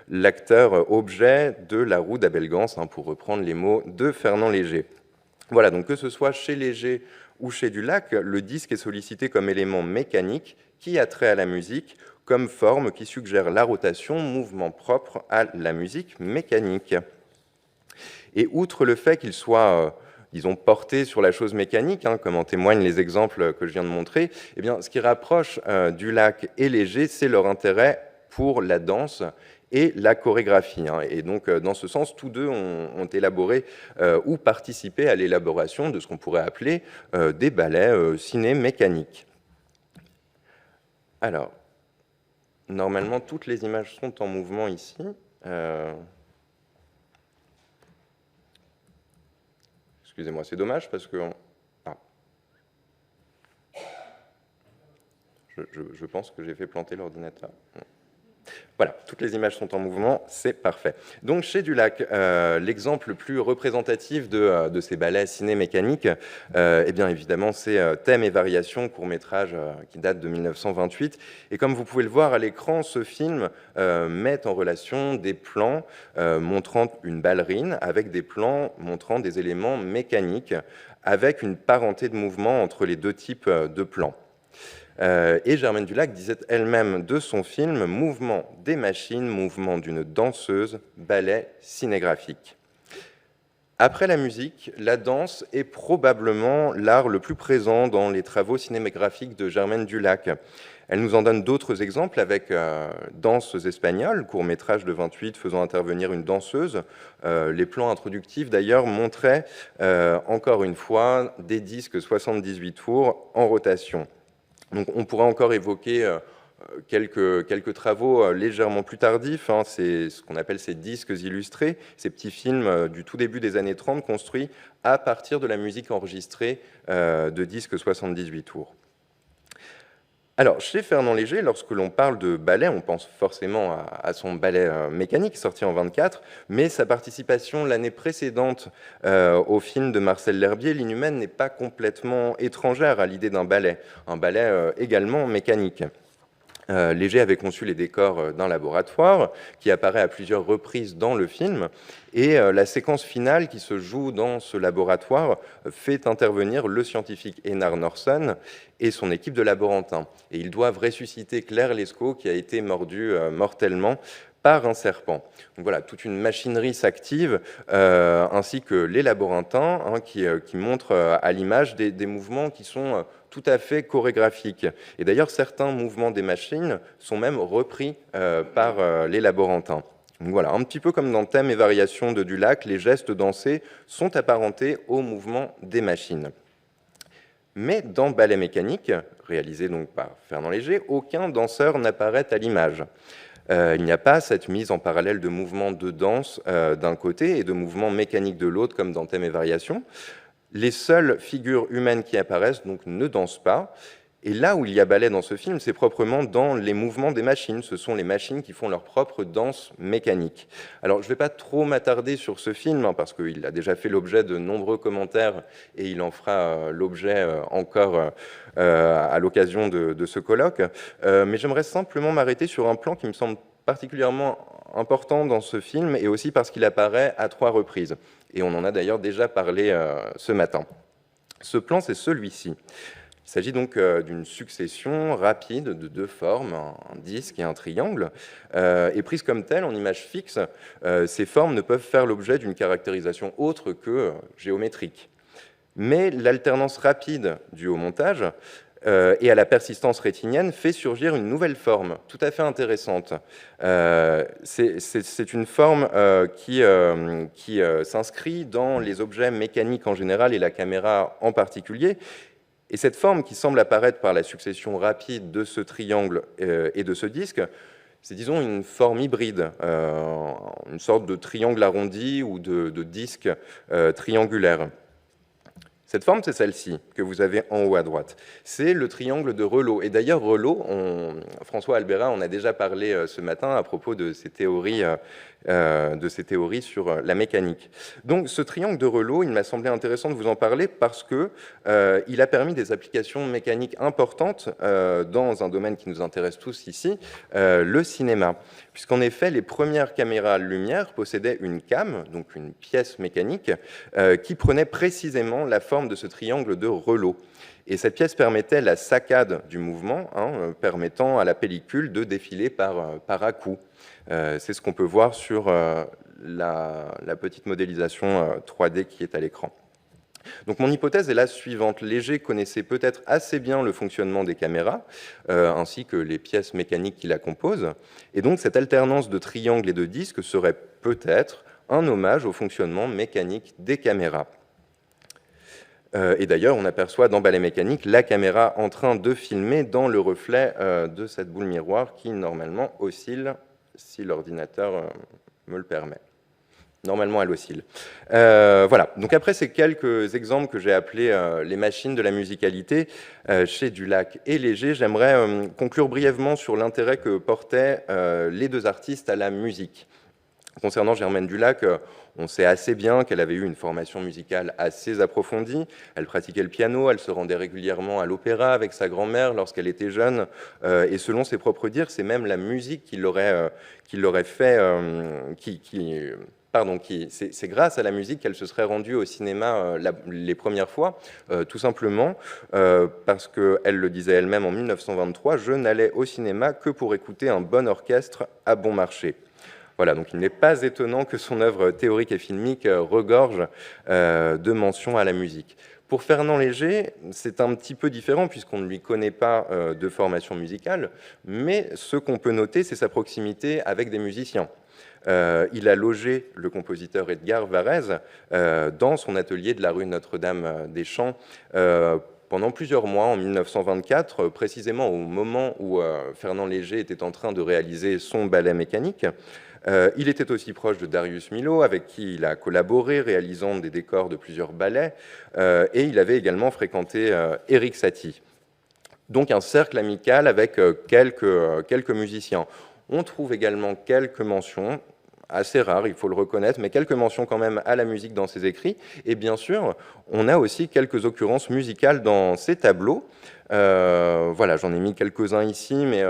l'acteur objet de la roue d'Abel Gance, hein, pour reprendre les mots de Fernand Léger. Voilà, donc que ce soit chez Léger ou chez Dulac, le disque est sollicité comme élément mécanique qui a trait à la musique, comme forme qui suggère la rotation, mouvement propre à la musique mécanique. Et outre le fait qu'il soit, disons, porté sur la chose mécanique, hein, comme en témoignent les exemples que je viens de montrer, eh bien, ce qui rapproche Dulac et Léger, c'est leur intérêt pour la danse et la chorégraphie. Hein. Et donc, dans ce sens, tous deux ont élaboré ou participé à l'élaboration de ce qu'on pourrait appeler des ballets ciné-mécaniques. Alors, normalement, toutes les images sont en mouvement ici. Excusez-moi, c'est dommage parce que... Je pense que j'ai fait planter l'ordinateur. Voilà, toutes les images sont en mouvement, c'est parfait. Donc chez Dulac, l'exemple le plus représentatif de ces ballets ciné-mécaniques, eh bien évidemment c'est Thème et variations, court-métrage qui date de 1928. Et comme vous pouvez le voir à l'écran, ce film met en relation des plans montrant une ballerine avec des plans montrant des éléments mécaniques, avec une parenté de mouvement entre les deux types de plans. Et Germaine Dulac disait elle-même de son film « Mouvement des machines, mouvement d'une danseuse, ballet cinégraphique ». Après la musique, la danse est probablement l'art le plus présent dans les travaux cinématographiques de Germaine Dulac. Elle nous en donne d'autres exemples avec Danses espagnoles, court-métrage de 28 faisant intervenir une danseuse. Les plans introductifs, d'ailleurs, montraient encore une fois des disques 78 tours en rotation. Donc, on pourrait encore évoquer quelques travaux légèrement plus tardifs, hein, c'est ce qu'on appelle ces disques illustrés, ces petits films du tout début des années 30 construits à partir de la musique enregistrée de disques 78 tours. Alors, chez Fernand Léger, lorsque l'on parle de ballet, on pense forcément à son ballet mécanique, sorti en 24, mais sa participation l'année précédente au film de Marcel L'Herbier, L'Inhumaine, n'est pas complètement étrangère à l'idée d'un ballet, également mécanique. Léger avait conçu les décors d'un laboratoire qui apparaît à plusieurs reprises dans le film, et la séquence finale qui se joue dans ce laboratoire fait intervenir le scientifique Einar Norson et son équipe de laborantins. Et ils doivent ressusciter Claire Lescaut qui a été mordue mortellement par un serpent. Donc voilà, toute une machinerie s'active, ainsi que les laborantins, hein, qui montrent à l'image des mouvements qui sont tout à fait chorégraphiques. Et d'ailleurs, certains mouvements des machines sont même repris par les laborantins. Donc voilà, un petit peu comme dans Thème et variations de Dulac, les gestes dansés sont apparentés aux mouvements des machines. Mais dans Ballet mécanique, réalisé donc par Fernand Léger, aucun danseur n'apparaît à l'image. Il n'y a pas cette mise en parallèle de mouvements de danse d'un côté et de mouvements mécaniques de l'autre, comme dans Thèmes et Variations. Les seules figures humaines qui apparaissent donc ne dansent pas. Et là où il y a ballet dans ce film, c'est proprement dans les mouvements des machines. Ce sont les machines qui font leur propre danse mécanique. Alors, je ne vais pas trop m'attarder sur ce film, hein, parce qu'il a déjà fait l'objet de nombreux commentaires et il en fera l'objet encore à l'occasion de ce colloque. Mais j'aimerais simplement m'arrêter sur un plan qui me semble particulièrement important dans ce film, et aussi parce qu'il apparaît à 3 reprises. Et on en a d'ailleurs déjà parlé ce matin. Ce plan, c'est celui-ci. Il s'agit donc d'une succession rapide de 2 formes, un disque et un triangle. Et prises comme telles, en image fixe, ces formes ne peuvent faire l'objet d'une caractérisation autre que géométrique. Mais l'alternance rapide due au montage et à la persistance rétinienne fait surgir une nouvelle forme tout à fait intéressante. C'est une forme qui s'inscrit dans les objets mécaniques en général et la caméra en particulier. Et cette forme qui semble apparaître par la succession rapide de ce triangle et de ce disque, c'est, disons, une forme hybride, une sorte de triangle arrondi ou de disque triangulaire. Cette forme, c'est celle-ci, que vous avez en haut à droite. C'est le triangle de Reuleaux. Et d'ailleurs, Reuleaux, François Albéra en a déjà parlé ce matin à propos de ses théories sur la mécanique. Donc, ce triangle de Reuleaux, il m'a semblé intéressant de vous en parler parce que il a permis des applications mécaniques importantes dans un domaine qui nous intéresse tous ici, le cinéma. Puisqu'en effet, les premières caméras lumière possédaient une cam, donc une pièce mécanique, qui prenait précisément la forme de ce triangle de Reuleaux. Et cette pièce permettait la saccade du mouvement, permettant à la pellicule de défiler par à-coups. C'est ce qu'on peut voir sur la petite modélisation 3D qui est à l'écran. Donc mon hypothèse est la suivante. Léger connaissait peut-être assez bien le fonctionnement des caméras, ainsi que les pièces mécaniques qui la composent. Et donc cette alternance de triangles et de disques serait peut-être un hommage au fonctionnement mécanique des caméras. Et d'ailleurs, on aperçoit dans Ballet mécanique la caméra en train de filmer dans le reflet de cette boule miroir qui, normalement, oscille, si l'ordinateur me le permet. Normalement, elle oscille. Voilà. Donc après ces quelques exemples que j'ai appelés les machines de la musicalité chez Dulac et Léger, j'aimerais conclure brièvement sur l'intérêt que portaient les 2 artistes à la musique. Concernant Germaine Dulac, on sait assez bien qu'elle avait eu une formation musicale assez approfondie. Elle pratiquait le piano, elle se rendait régulièrement à l'opéra avec sa grand-mère lorsqu'elle était jeune. Et selon ses propres dires, c'est même la musique qui l'aurait fait... c'est grâce à la musique qu'elle se serait rendue au cinéma les premières fois, tout simplement parce qu'elle le disait elle-même en 1923, « Je n'allais au cinéma que pour écouter un bon orchestre à bon marché ». Voilà, donc il n'est pas étonnant que son œuvre théorique et filmique regorge de mentions à la musique. Pour Fernand Léger, c'est un petit peu différent puisqu'on ne lui connaît pas de formation musicale, mais ce qu'on peut noter, c'est sa proximité avec des musiciens. Il a logé le compositeur Edgar Varèse dans son atelier de la rue Notre-Dame-des-Champs pendant plusieurs mois, en 1924, précisément au moment où Fernand Léger était en train de réaliser son ballet mécanique. Il était aussi proche de Darius Milhaud, avec qui il a collaboré, réalisant des décors de plusieurs ballets, et il avait également fréquenté Erik Satie. Donc un cercle amical avec quelques musiciens. On trouve également quelques mentions, assez rares, il faut le reconnaître, mais quelques mentions quand même à la musique dans ses écrits. Et bien sûr, on a aussi quelques occurrences musicales dans ses tableaux. Voilà, j'en ai mis quelques-uns ici, mais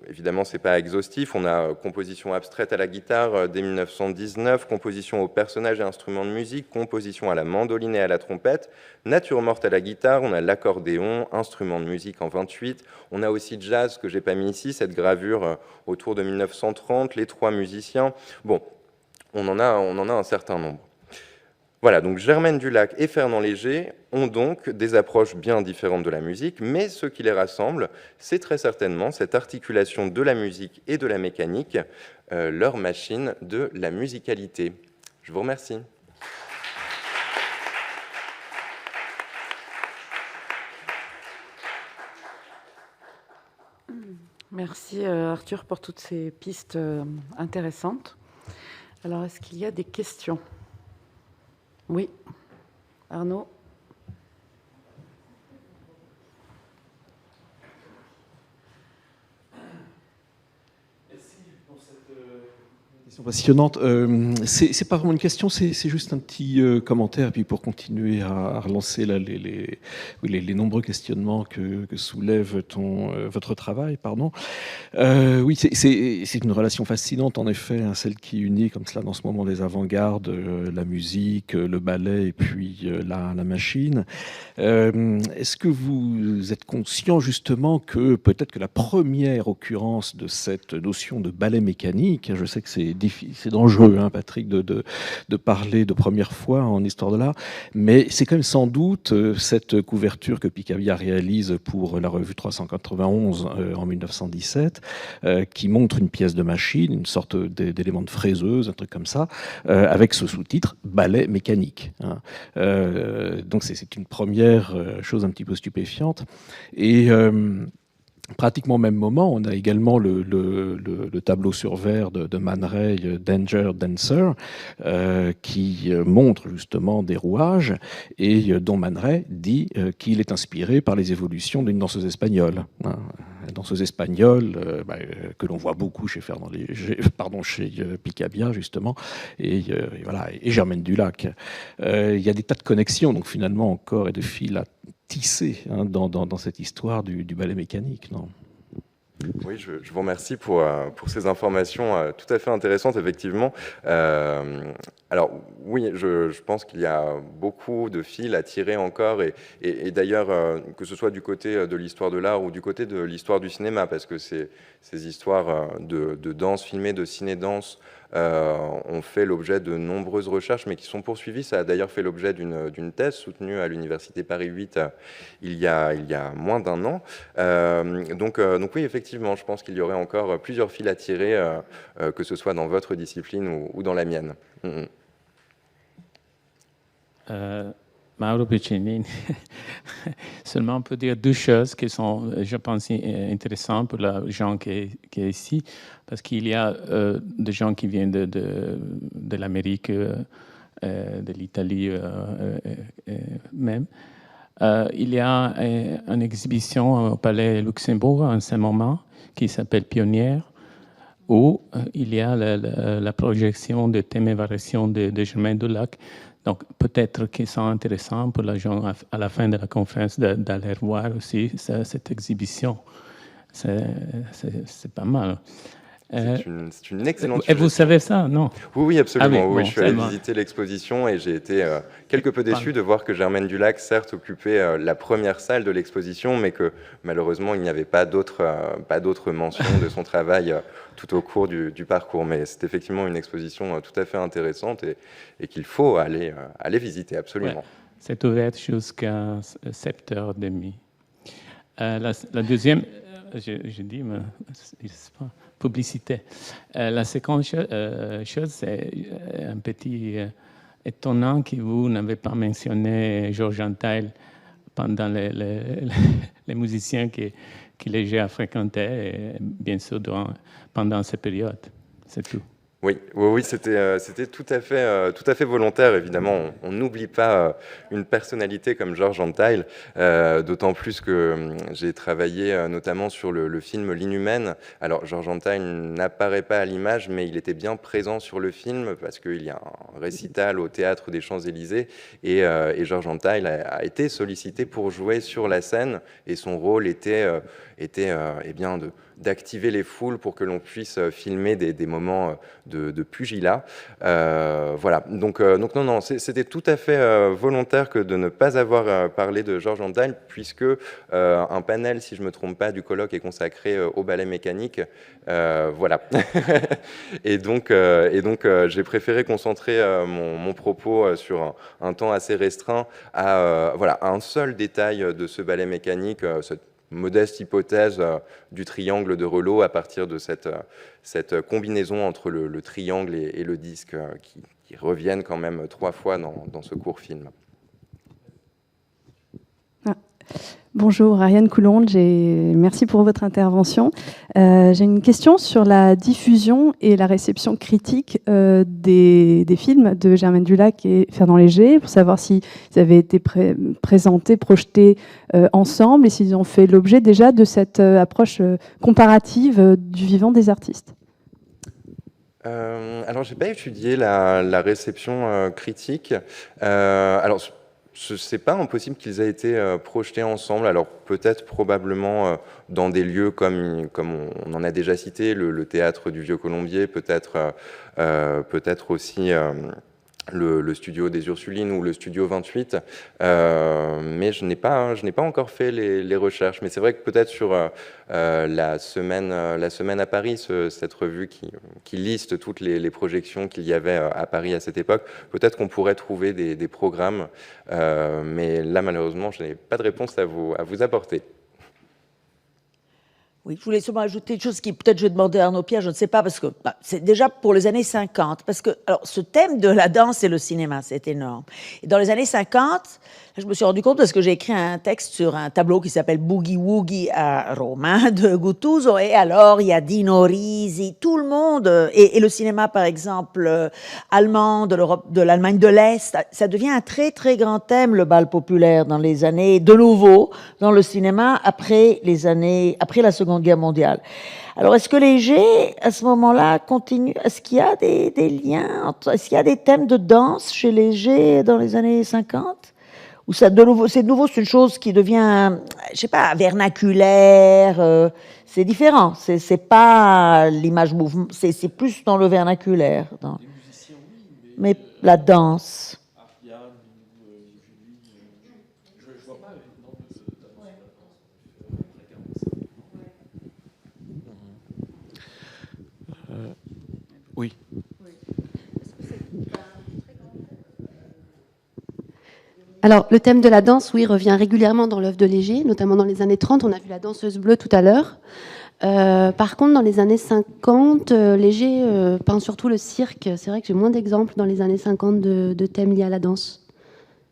évidemment, ce n'est pas exhaustif. On a composition abstraite à la guitare dès 1919, composition aux personnages et instruments de musique, composition à la mandoline et à la trompette, nature morte à la guitare, on a l'accordéon, instrument de musique en 28. On a aussi jazz, que je n'ai pas mis ici, cette gravure autour de 1930, les 3 musiciens. Bon, on en a un certain nombre. Voilà, donc Germaine Dulac et Fernand Léger ont donc des approches bien différentes de la musique, mais ce qui les rassemble, c'est très certainement cette articulation de la musique et de la mécanique, leur machine de la musicalité. Je vous remercie. Merci Arthur pour toutes ces pistes intéressantes. Alors, est-ce qu'il y a des questions? Oui, Arnaud. Passionnante. C'est pas vraiment une question, c'est juste un petit commentaire, puis pour continuer à relancer là, les nombreux questionnements que soulève votre travail. Pardon. Oui, c'est une relation fascinante, en effet, hein, celle qui unit comme cela dans ce moment des avant-gardes, la musique, le ballet et puis la machine. Est-ce que vous êtes conscient justement que peut-être que la première occurrence de cette notion de ballet mécanique, je sais que c'est dangereux, hein, Patrick, de parler de première fois en histoire de l'art, mais c'est quand même sans doute cette couverture que Picabia réalise pour la revue 391 en 1917, qui montre une pièce de machine, une sorte d'élément de fraiseuse, un truc comme ça, avec ce sous-titre « ballet mécanique ». Hein. Donc c'est une première chose un petit peu stupéfiante. Et pratiquement au même moment, on a également le tableau sur verre de Man Ray, Danger Dancer, qui montre justement des rouages et dont Man Ray dit qu'il est inspiré par les évolutions d'une danseuse espagnole. Hein. Danseuse espagnole que l'on voit beaucoup chez Picabia justement, et voilà, et Germaine Dulac. Il y a des tas de connexions, donc finalement encore, et de fils à tisser, hein, dans cette histoire du ballet mécanique, non ? Oui, je vous remercie pour ces informations tout à fait intéressantes, effectivement. Alors oui, je pense qu'il y a beaucoup de fils à tirer encore, et d'ailleurs, que ce soit du côté de l'histoire de l'art ou du côté de l'histoire du cinéma, parce que ces histoires de danse filmée, de ciné-danse, ont fait l'objet de nombreuses recherches, mais qui sont poursuivies. Ça a d'ailleurs fait l'objet d'une thèse soutenue à l'Université Paris 8 il y a moins d'un an. Donc oui, effectivement, je pense qu'il y aurait encore plusieurs fils à tirer, que ce soit dans votre discipline ou dans la mienne. Mauro Piccinini. Seulement, on peut dire deux choses qui sont, je pense, intéressantes pour les gens qui est ici, parce qu'il y a des gens qui viennent de l'Amérique, de l'Italie même. Il y a une exhibition au Palais Luxembourg en ce moment qui s'appelle Pionnière, où il y a la projection de thèmes et variations de Germaine Dulac. Donc, peut-être qu'ils sont intéressants pour les gens à la fin de la conférence d'aller voir aussi cette exhibition. C'est pas mal. C'est une excellente Et vous savez ça, non? Oui, absolument. Ah oui, oui, bon, je suis allé visiter l'exposition et j'ai été quelque peu déçu de voir que Germaine Dulac, certes, occupait la première salle de l'exposition, mais que malheureusement, il n'y avait pas d'autres mentions de son travail tout au cours du parcours. Mais c'est effectivement une exposition tout à fait intéressante et qu'il faut aller visiter, absolument. Ouais, c'est ouvert jusqu'à 7h30. La deuxième, je dis, mais c'est pas publicité. La seconde chose, c'est un petit étonnant que vous n'avez pas mentionné Georges Antheil pendant les musiciens qui les a fréquentés, et bien sûr pendant cette période. C'est tout. Oui, c'était tout à fait volontaire, évidemment. On n'oublie pas une personnalité comme Georges Antheil, d'autant plus que j'ai travaillé notamment sur le film L'Inhumaine. Alors, Georges Antheil n'apparaît pas à l'image, mais il était bien présent sur le film parce qu'il y a un récital au Théâtre des Champs-Élysées et Georges Antheil a été sollicité pour jouer sur la scène et son rôle était bien d'activer les foules pour que l'on puisse filmer des moments de pugilat. Voilà. Donc non, c'était tout à fait volontaire que de ne pas avoir parlé de Georges Antheil, puisque un panel, si je ne me trompe pas, du colloque est consacré au ballet mécanique. Voilà. et donc j'ai préféré concentrer mon propos sur un temps assez restreint à un seul détail de ce ballet mécanique, cette modeste hypothèse du triangle de Relot à partir de cette combinaison entre le triangle et le disque qui reviennent quand même 3 fois dans ce court film. Bonjour, Ariane Coulonde, merci pour votre intervention. J'ai une question sur la diffusion et la réception critique des films de Germaine Dulac et Fernand Léger, pour savoir s'ils avaient été présentés, projetés ensemble, et s'ils ont fait l'objet déjà de cette approche comparative du vivant des artistes. Alors, j'ai pas étudié la réception critique. Alors, c'est pas impossible qu'ils aient été projetés ensemble. Alors peut-être probablement dans des lieux comme on en a déjà cité, le théâtre du Vieux Colombier, peut-être aussi le studio des Ursulines ou le studio 28. Mais je n'ai pas encore fait les recherches. Mais c'est vrai que peut-être sur la semaine à Paris, cette revue qui liste toutes les projections qu'il y avait à Paris à cette époque, peut-être qu'on pourrait trouver des programmes. Mais là, malheureusement, je n'ai pas de réponse à vous apporter. Oui, je voulais seulement ajouter une chose qui, peut-être, je vais demander à Arnaud Pierre, je ne sais pas, parce que c'est déjà pour les années 50. Parce que, alors, ce thème de la danse et le cinéma, c'est énorme. Et dans les années 50, je me suis rendu compte parce que j'ai écrit un texte sur un tableau qui s'appelle Boogie Woogie à Rome, de Guttuso. Et alors, il y a Dino Risi, tout le monde. Et le cinéma, par exemple, allemand, de l'Allemagne de l'Est, ça devient un très, très grand thème, le bal populaire, dans les années, de nouveau, dans le cinéma, après la Seconde Guerre mondiale. Alors, est-ce que Léger, à ce moment-là, continue? Est-ce qu'il y a des liens est-ce qu'il y a des thèmes de danse chez Léger dans les années 50? Ou ça, de nouveau, c'est une chose qui devient, je sais pas, vernaculaire. C'est différent. C'est pas l'image mouvement. C'est plus dans le vernaculaire. Mais la danse. Oui. Alors, le thème de la danse, oui, revient régulièrement dans l'œuvre de Léger, notamment dans les années 30. On a vu la danseuse bleue tout à l'heure. Par contre, dans les années 50, Léger peint surtout le cirque. C'est vrai que j'ai moins d'exemples dans les années 50 de thèmes liés à la danse.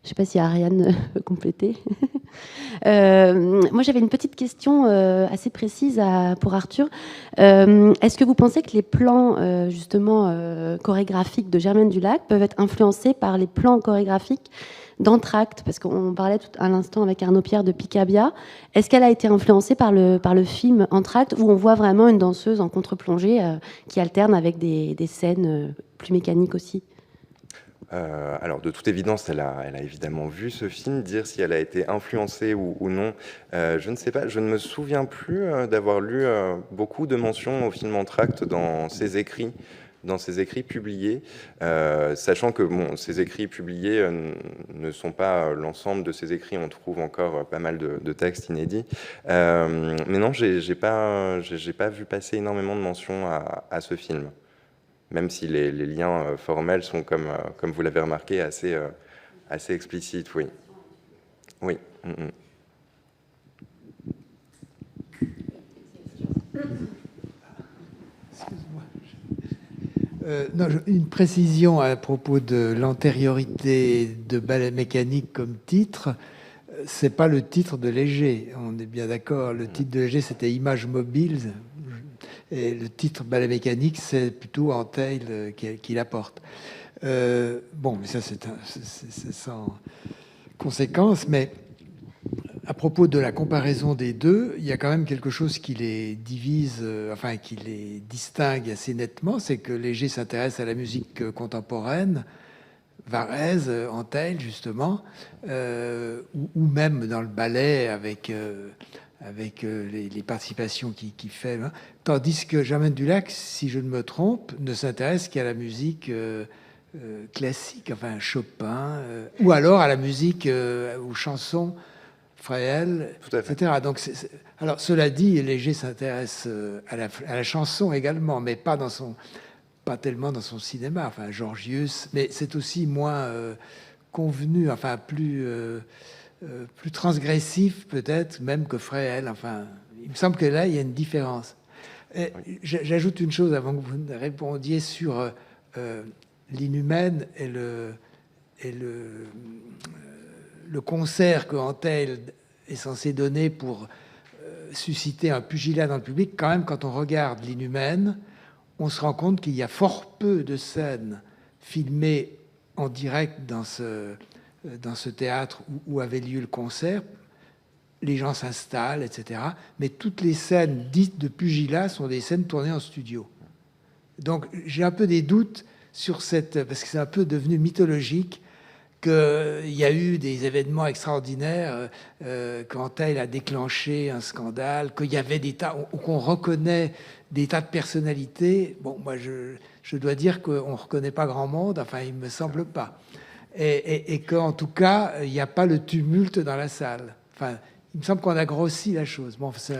Je ne sais pas si Ariane peut compléter. Moi, j'avais une petite question assez précise pour Arthur. Est-ce que vous pensez que les plans, justement, chorégraphiques de Germaine Dulac peuvent être influencés par les plans chorégraphiques d'Entracte? Parce qu'on parlait tout à l'instant avec Arnaud Pierre de Picabia. Est-ce qu'elle a été influencée par le film Entracte, où on voit vraiment une danseuse en contre-plongée qui alterne avec des scènes plus mécaniques aussi? Alors, de toute évidence, elle a évidemment vu ce film. Dire si elle a été influencée ou non, je ne sais pas. Je ne me souviens plus d'avoir lu beaucoup de mentions au film Entracte dans ses écrits publiés, sachant que ces écrits publiés ne sont pas l'ensemble de ses écrits. On trouve encore pas mal de textes inédits. Mais non, j'ai pas vu passer énormément de mentions à ce film. Même si les liens formels sont, comme vous l'avez remarqué, assez explicites, oui. Oui. Non, une précision à propos de l'antériorité de Ballet mécanique comme titre. C'est pas le titre de Léger, on est bien d'accord. Le titre de Léger, c'était Images mobiles. Et le titre Ballet mécanique, c'est plutôt Antheil qui l'apporte. Bon, mais ça, c'est sans conséquence. Mais à propos de la comparaison des deux, il y a quand même quelque chose qui les divise, enfin, qui les distingue assez nettement. C'est que Léger s'intéresse à la musique contemporaine, Varèse, Antheil, justement, ou même dans le ballet avec les participations qu'il fait, hein. Tandis que Germaine Dulac, si je ne me trompe, ne s'intéresse qu'à la musique classique, enfin Chopin, ou alors à la musique aux chansons, Fréhel, etc. Donc, alors, cela dit, Léger s'intéresse à la chanson également, mais pas tellement dans son cinéma, enfin Georgius, mais c'est aussi moins convenu, enfin plus transgressif peut-être même que Fréhel. Enfin, il me semble que là, il y a une différence. J'ajoute une chose avant que vous ne répondiez sur l'Inhumaine et le concert que Antheil est censé donner pour susciter un pugilat dans le public, quand même, quand on regarde l'Inhumaine, on se rend compte qu'il y a fort peu de scènes filmées en direct dans ce théâtre où avait lieu le concert. Les gens s'installent, etc. Mais toutes les scènes dites de pugilat sont des scènes tournées en studio. Donc j'ai un peu des doutes sur cette... parce que c'est un peu devenu mythologique qu'il y a eu des événements extraordinaires quand Tail a déclenché un scandale, qu'il y avait des tas... qu'on reconnaît des tas de personnalités. Bon, moi, je dois dire qu'on ne reconnaît pas grand monde, enfin, il ne me semble pas. Et qu'en tout cas, il n'y a pas le tumulte dans la salle. Enfin, il me semble qu'on a grossi la chose. Bon, c'est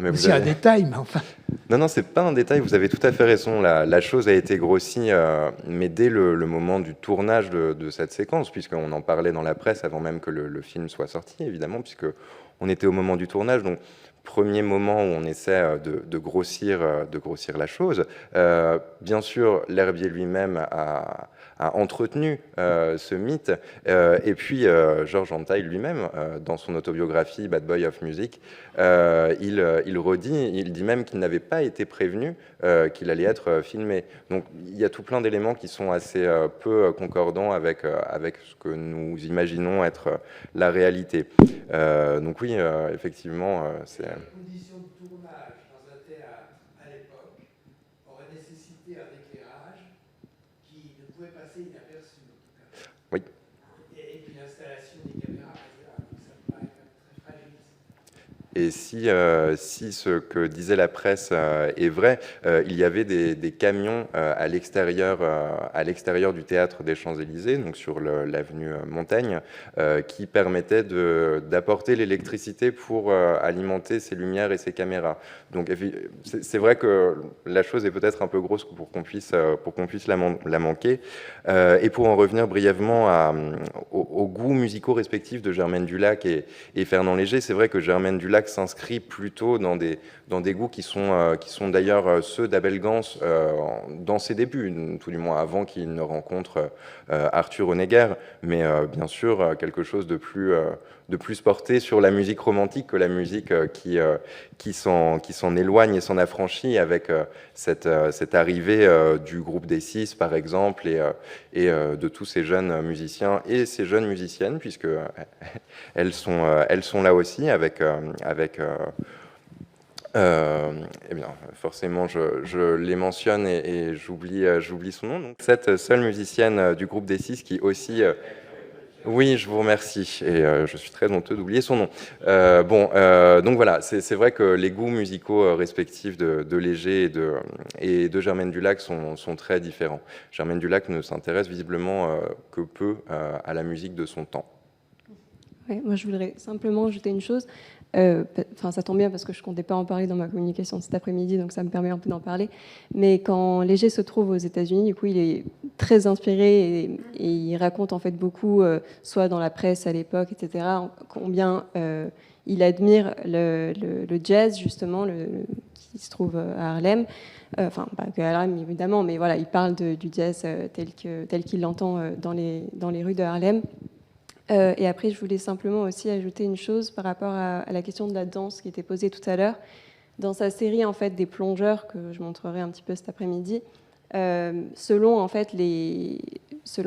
aussi un détail, mais enfin... Non, c'est pas un détail, vous avez tout à fait raison. La chose a été grossie, mais dès le moment du tournage de cette séquence, puisqu'on en parlait dans la presse avant même que le film soit sorti, évidemment, puisqu'on était au moment du tournage. Donc, premier moment où on essaie de grossir la chose. Bien sûr, L'Herbier lui-même a entretenu ce mythe. Et puis, Georges Antheil lui-même, dans son autobiographie Bad Boy of Music, il redit, il dit même qu'il n'avait pas été prévenu qu'il allait être filmé. Donc, il y a tout plein d'éléments qui sont assez peu concordants avec ce que nous imaginons être la réalité. Donc oui, effectivement, c'est... Les conditions de tournage dans un théâtre à l'époque auraient nécessité un éclairage qui ne pouvait passer inaperçu. Oui. Et puis l'installation des caméras, donc ça me paraît très fragile. Et si ce que disait la presse est vrai, il y avait des camions à l'extérieur du théâtre des Champs-Élysées, donc sur l'avenue Montaigne, qui permettaient d'apporter l'électricité pour alimenter ces lumières et ces caméras. Donc c'est vrai que la chose est peut-être un peu grosse pour qu'on puisse la manquer. Et pour en revenir brièvement aux goûts musicaux respectifs de Germaine Dulac et Fernand Léger, c'est vrai que Germaine Dulac s'inscrit plutôt dans des goûts qui sont d'ailleurs ceux d'Abel Gans dans ses débuts, tout du moins avant qu'il ne rencontre Arthur Honegger, mais bien sûr quelque chose de plus porté sur la musique romantique que la musique qui s'en éloigne et s'en affranchit avec cette arrivée du groupe des Six, par exemple, et de tous ces jeunes musiciens et ces jeunes musiciennes, puisque elles sont là aussi avec eh bien, forcément, je les mentionne et j'oublie son nom. Donc, cette seule musicienne du groupe des Six qui aussi... Oui, je vous remercie, et je suis très honteux d'oublier son nom. Donc voilà, c'est vrai que les goûts musicaux respectifs de Léger et de Germaine Dulac sont très différents. Germaine Dulac ne s'intéresse visiblement que peu à la musique de son temps. Ouais, moi, je voudrais simplement ajouter une chose. Ça tombe bien parce que je ne comptais pas en parler dans ma communication cet après-midi, donc ça me permet un peu d'en parler. Mais quand Léger se trouve aux États-Unis, du coup, il est très inspiré et il raconte en fait beaucoup, soit dans la presse à l'époque, etc., combien il admire le jazz, justement, qui se trouve à Harlem. Enfin, pas que à Harlem, évidemment, mais voilà, il parle du jazz tel qu'il l'entend dans les rues de Harlem. Et après, je voulais simplement aussi ajouter une chose par rapport à la question de la danse qui était posée tout à l'heure. Dans sa série en fait, des plongeurs, que je montrerai un petit peu cet après-midi, selon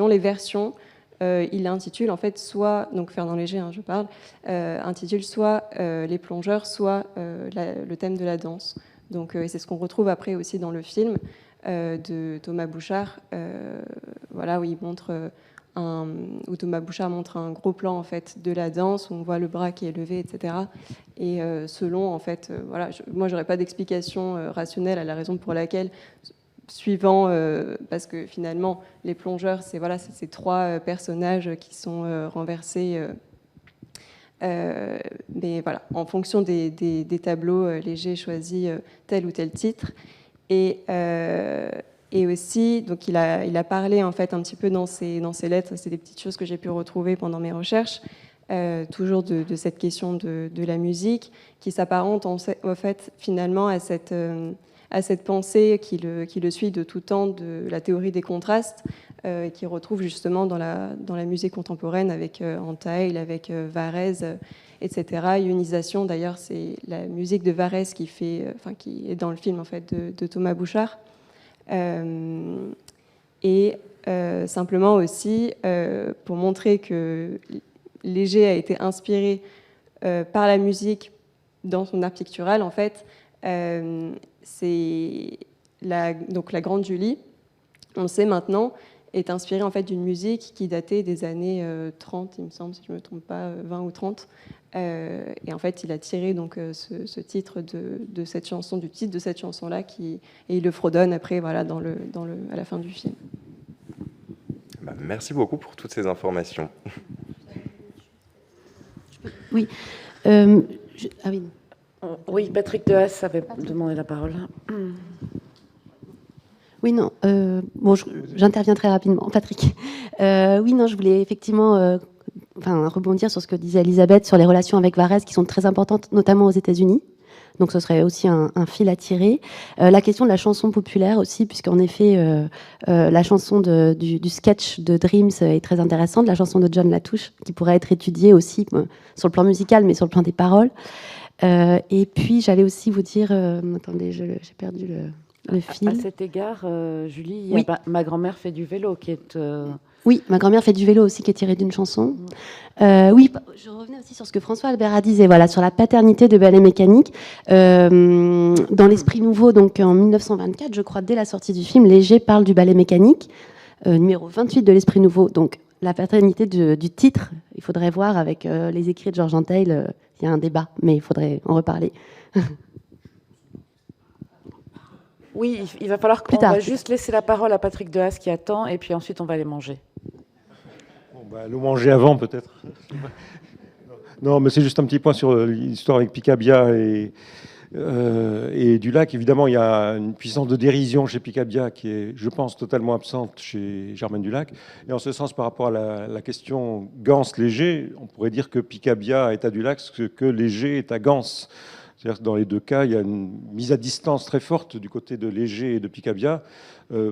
les versions, il intitule en fait soit, donc Fernand Léger, je parle, intitule soit les plongeurs, soit le thème de la danse. Donc c'est ce qu'on retrouve après aussi dans le film de Thomas Bouchard, voilà, où il montre... où Thomas Bouchard montre un gros plan en fait de la danse où on voit le bras qui est levé, etc. Et selon en fait, voilà, moi j'aurais pas d'explication rationnelle à la raison pour laquelle, suivant, parce que finalement les plongeurs, c'est ces trois personnages qui sont renversés. Mais voilà, en fonction des tableaux, Léger choisit tel ou tel titre. Et aussi, donc il a parlé en fait un petit peu dans ses lettres, c'est des petites choses que j'ai pu retrouver pendant mes recherches, toujours de cette question de la musique, qui s'apparente en fait finalement à cette pensée qui le suit de tout temps de la théorie des contrastes, qui retrouve justement dans la musique contemporaine avec Antheil, avec Varèse, etc. Ionisation, d'ailleurs, c'est la musique de Varèse qui est dans le film en fait de Thomas Bouchard. Simplement aussi pour montrer que Léger a été inspiré par la musique dans son art pictural, en fait, c'est donc la Grande Julie, on le sait maintenant, est inspirée en fait d'une musique qui datait des années 30, il me semble, si je ne me trompe pas, 20 ou 30. Et en fait, il a tiré donc ce titre de cette chanson, du titre de cette chanson-là, et il le fredonne après, voilà, à la fin du film. Merci beaucoup pour toutes ces informations. Oui. Oui. Oui, Patrick Dehaas avait demandé la parole. Oui, non. Bon, j'interviens très rapidement, Patrick. Oui, non, je voulais effectivement rebondir sur ce que disait Elisabeth sur les relations avec Varèse qui sont très importantes, notamment aux États-Unis. Donc, ce serait aussi un fil à tirer. La question de la chanson populaire aussi, puisqu'en effet, la chanson du sketch de Dreams est très intéressante, la chanson de John Latouche, qui pourrait être étudiée aussi sur le plan musical, mais sur le plan des paroles. Et puis, j'allais aussi vous dire... attendez, j'ai perdu le fil. À cet égard, Julie, oui. Ma grand-mère fait du vélo, qui est... Oui, Ma grand-mère fait du vélo aussi, qui est tirée d'une chanson. Oui, je revenais aussi sur ce que François Albert disait, voilà, sur la paternité de Ballet Mécanique. Dans l'Esprit Nouveau, donc en 1924, je crois, dès la sortie du film, Léger parle du ballet mécanique, numéro 28 de l'Esprit Nouveau. Donc la paternité du titre, il faudrait voir avec les écrits de Georges Antheil, il y a un débat, mais il faudrait en reparler. Oui, il va falloir qu'on va juste laisser la parole à Patrick Dehaas qui attend, et puis ensuite on va les manger. Le manger avant, peut-être. Non, mais c'est juste un petit point sur l'histoire avec Picabia et Dulac. Évidemment, il y a une puissance de dérision chez Picabia qui est, je pense, totalement absente chez Germaine Dulac. Et en ce sens, par rapport à la question Gans-Léger, on pourrait dire que Picabia est à Dulac ce que Léger est à Gans. C'est-à-dire que dans les deux cas, il y a une mise à distance très forte du côté de Léger et de Picabia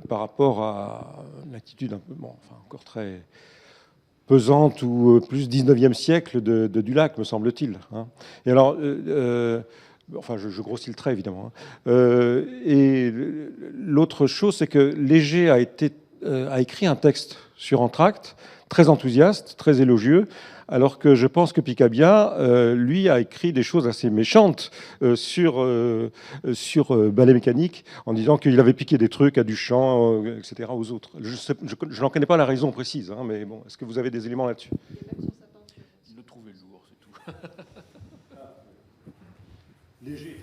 par rapport à une attitude un peu, encore très pesante ou plus 19e siècle de Dulac, me semble-t-il. Et alors, je grossis le trait, évidemment. Et l'autre chose, c'est que Léger a écrit un texte sur Entr'acte, très enthousiaste, très élogieux, alors que je pense que Picabia, lui, a écrit des choses assez méchantes sur Ballet Mécanique, en disant qu'il avait piqué des trucs à Duchamp, etc., aux autres. Je n'en connais pas la raison précise, mais bon, est-ce que vous avez des éléments là-dessus ? Il le trouvait lourd, c'est tout. Léger.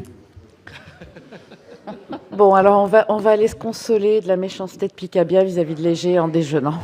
Bon, alors on va aller se consoler de la méchanceté de Picabia vis-à-vis de Léger en déjeunant.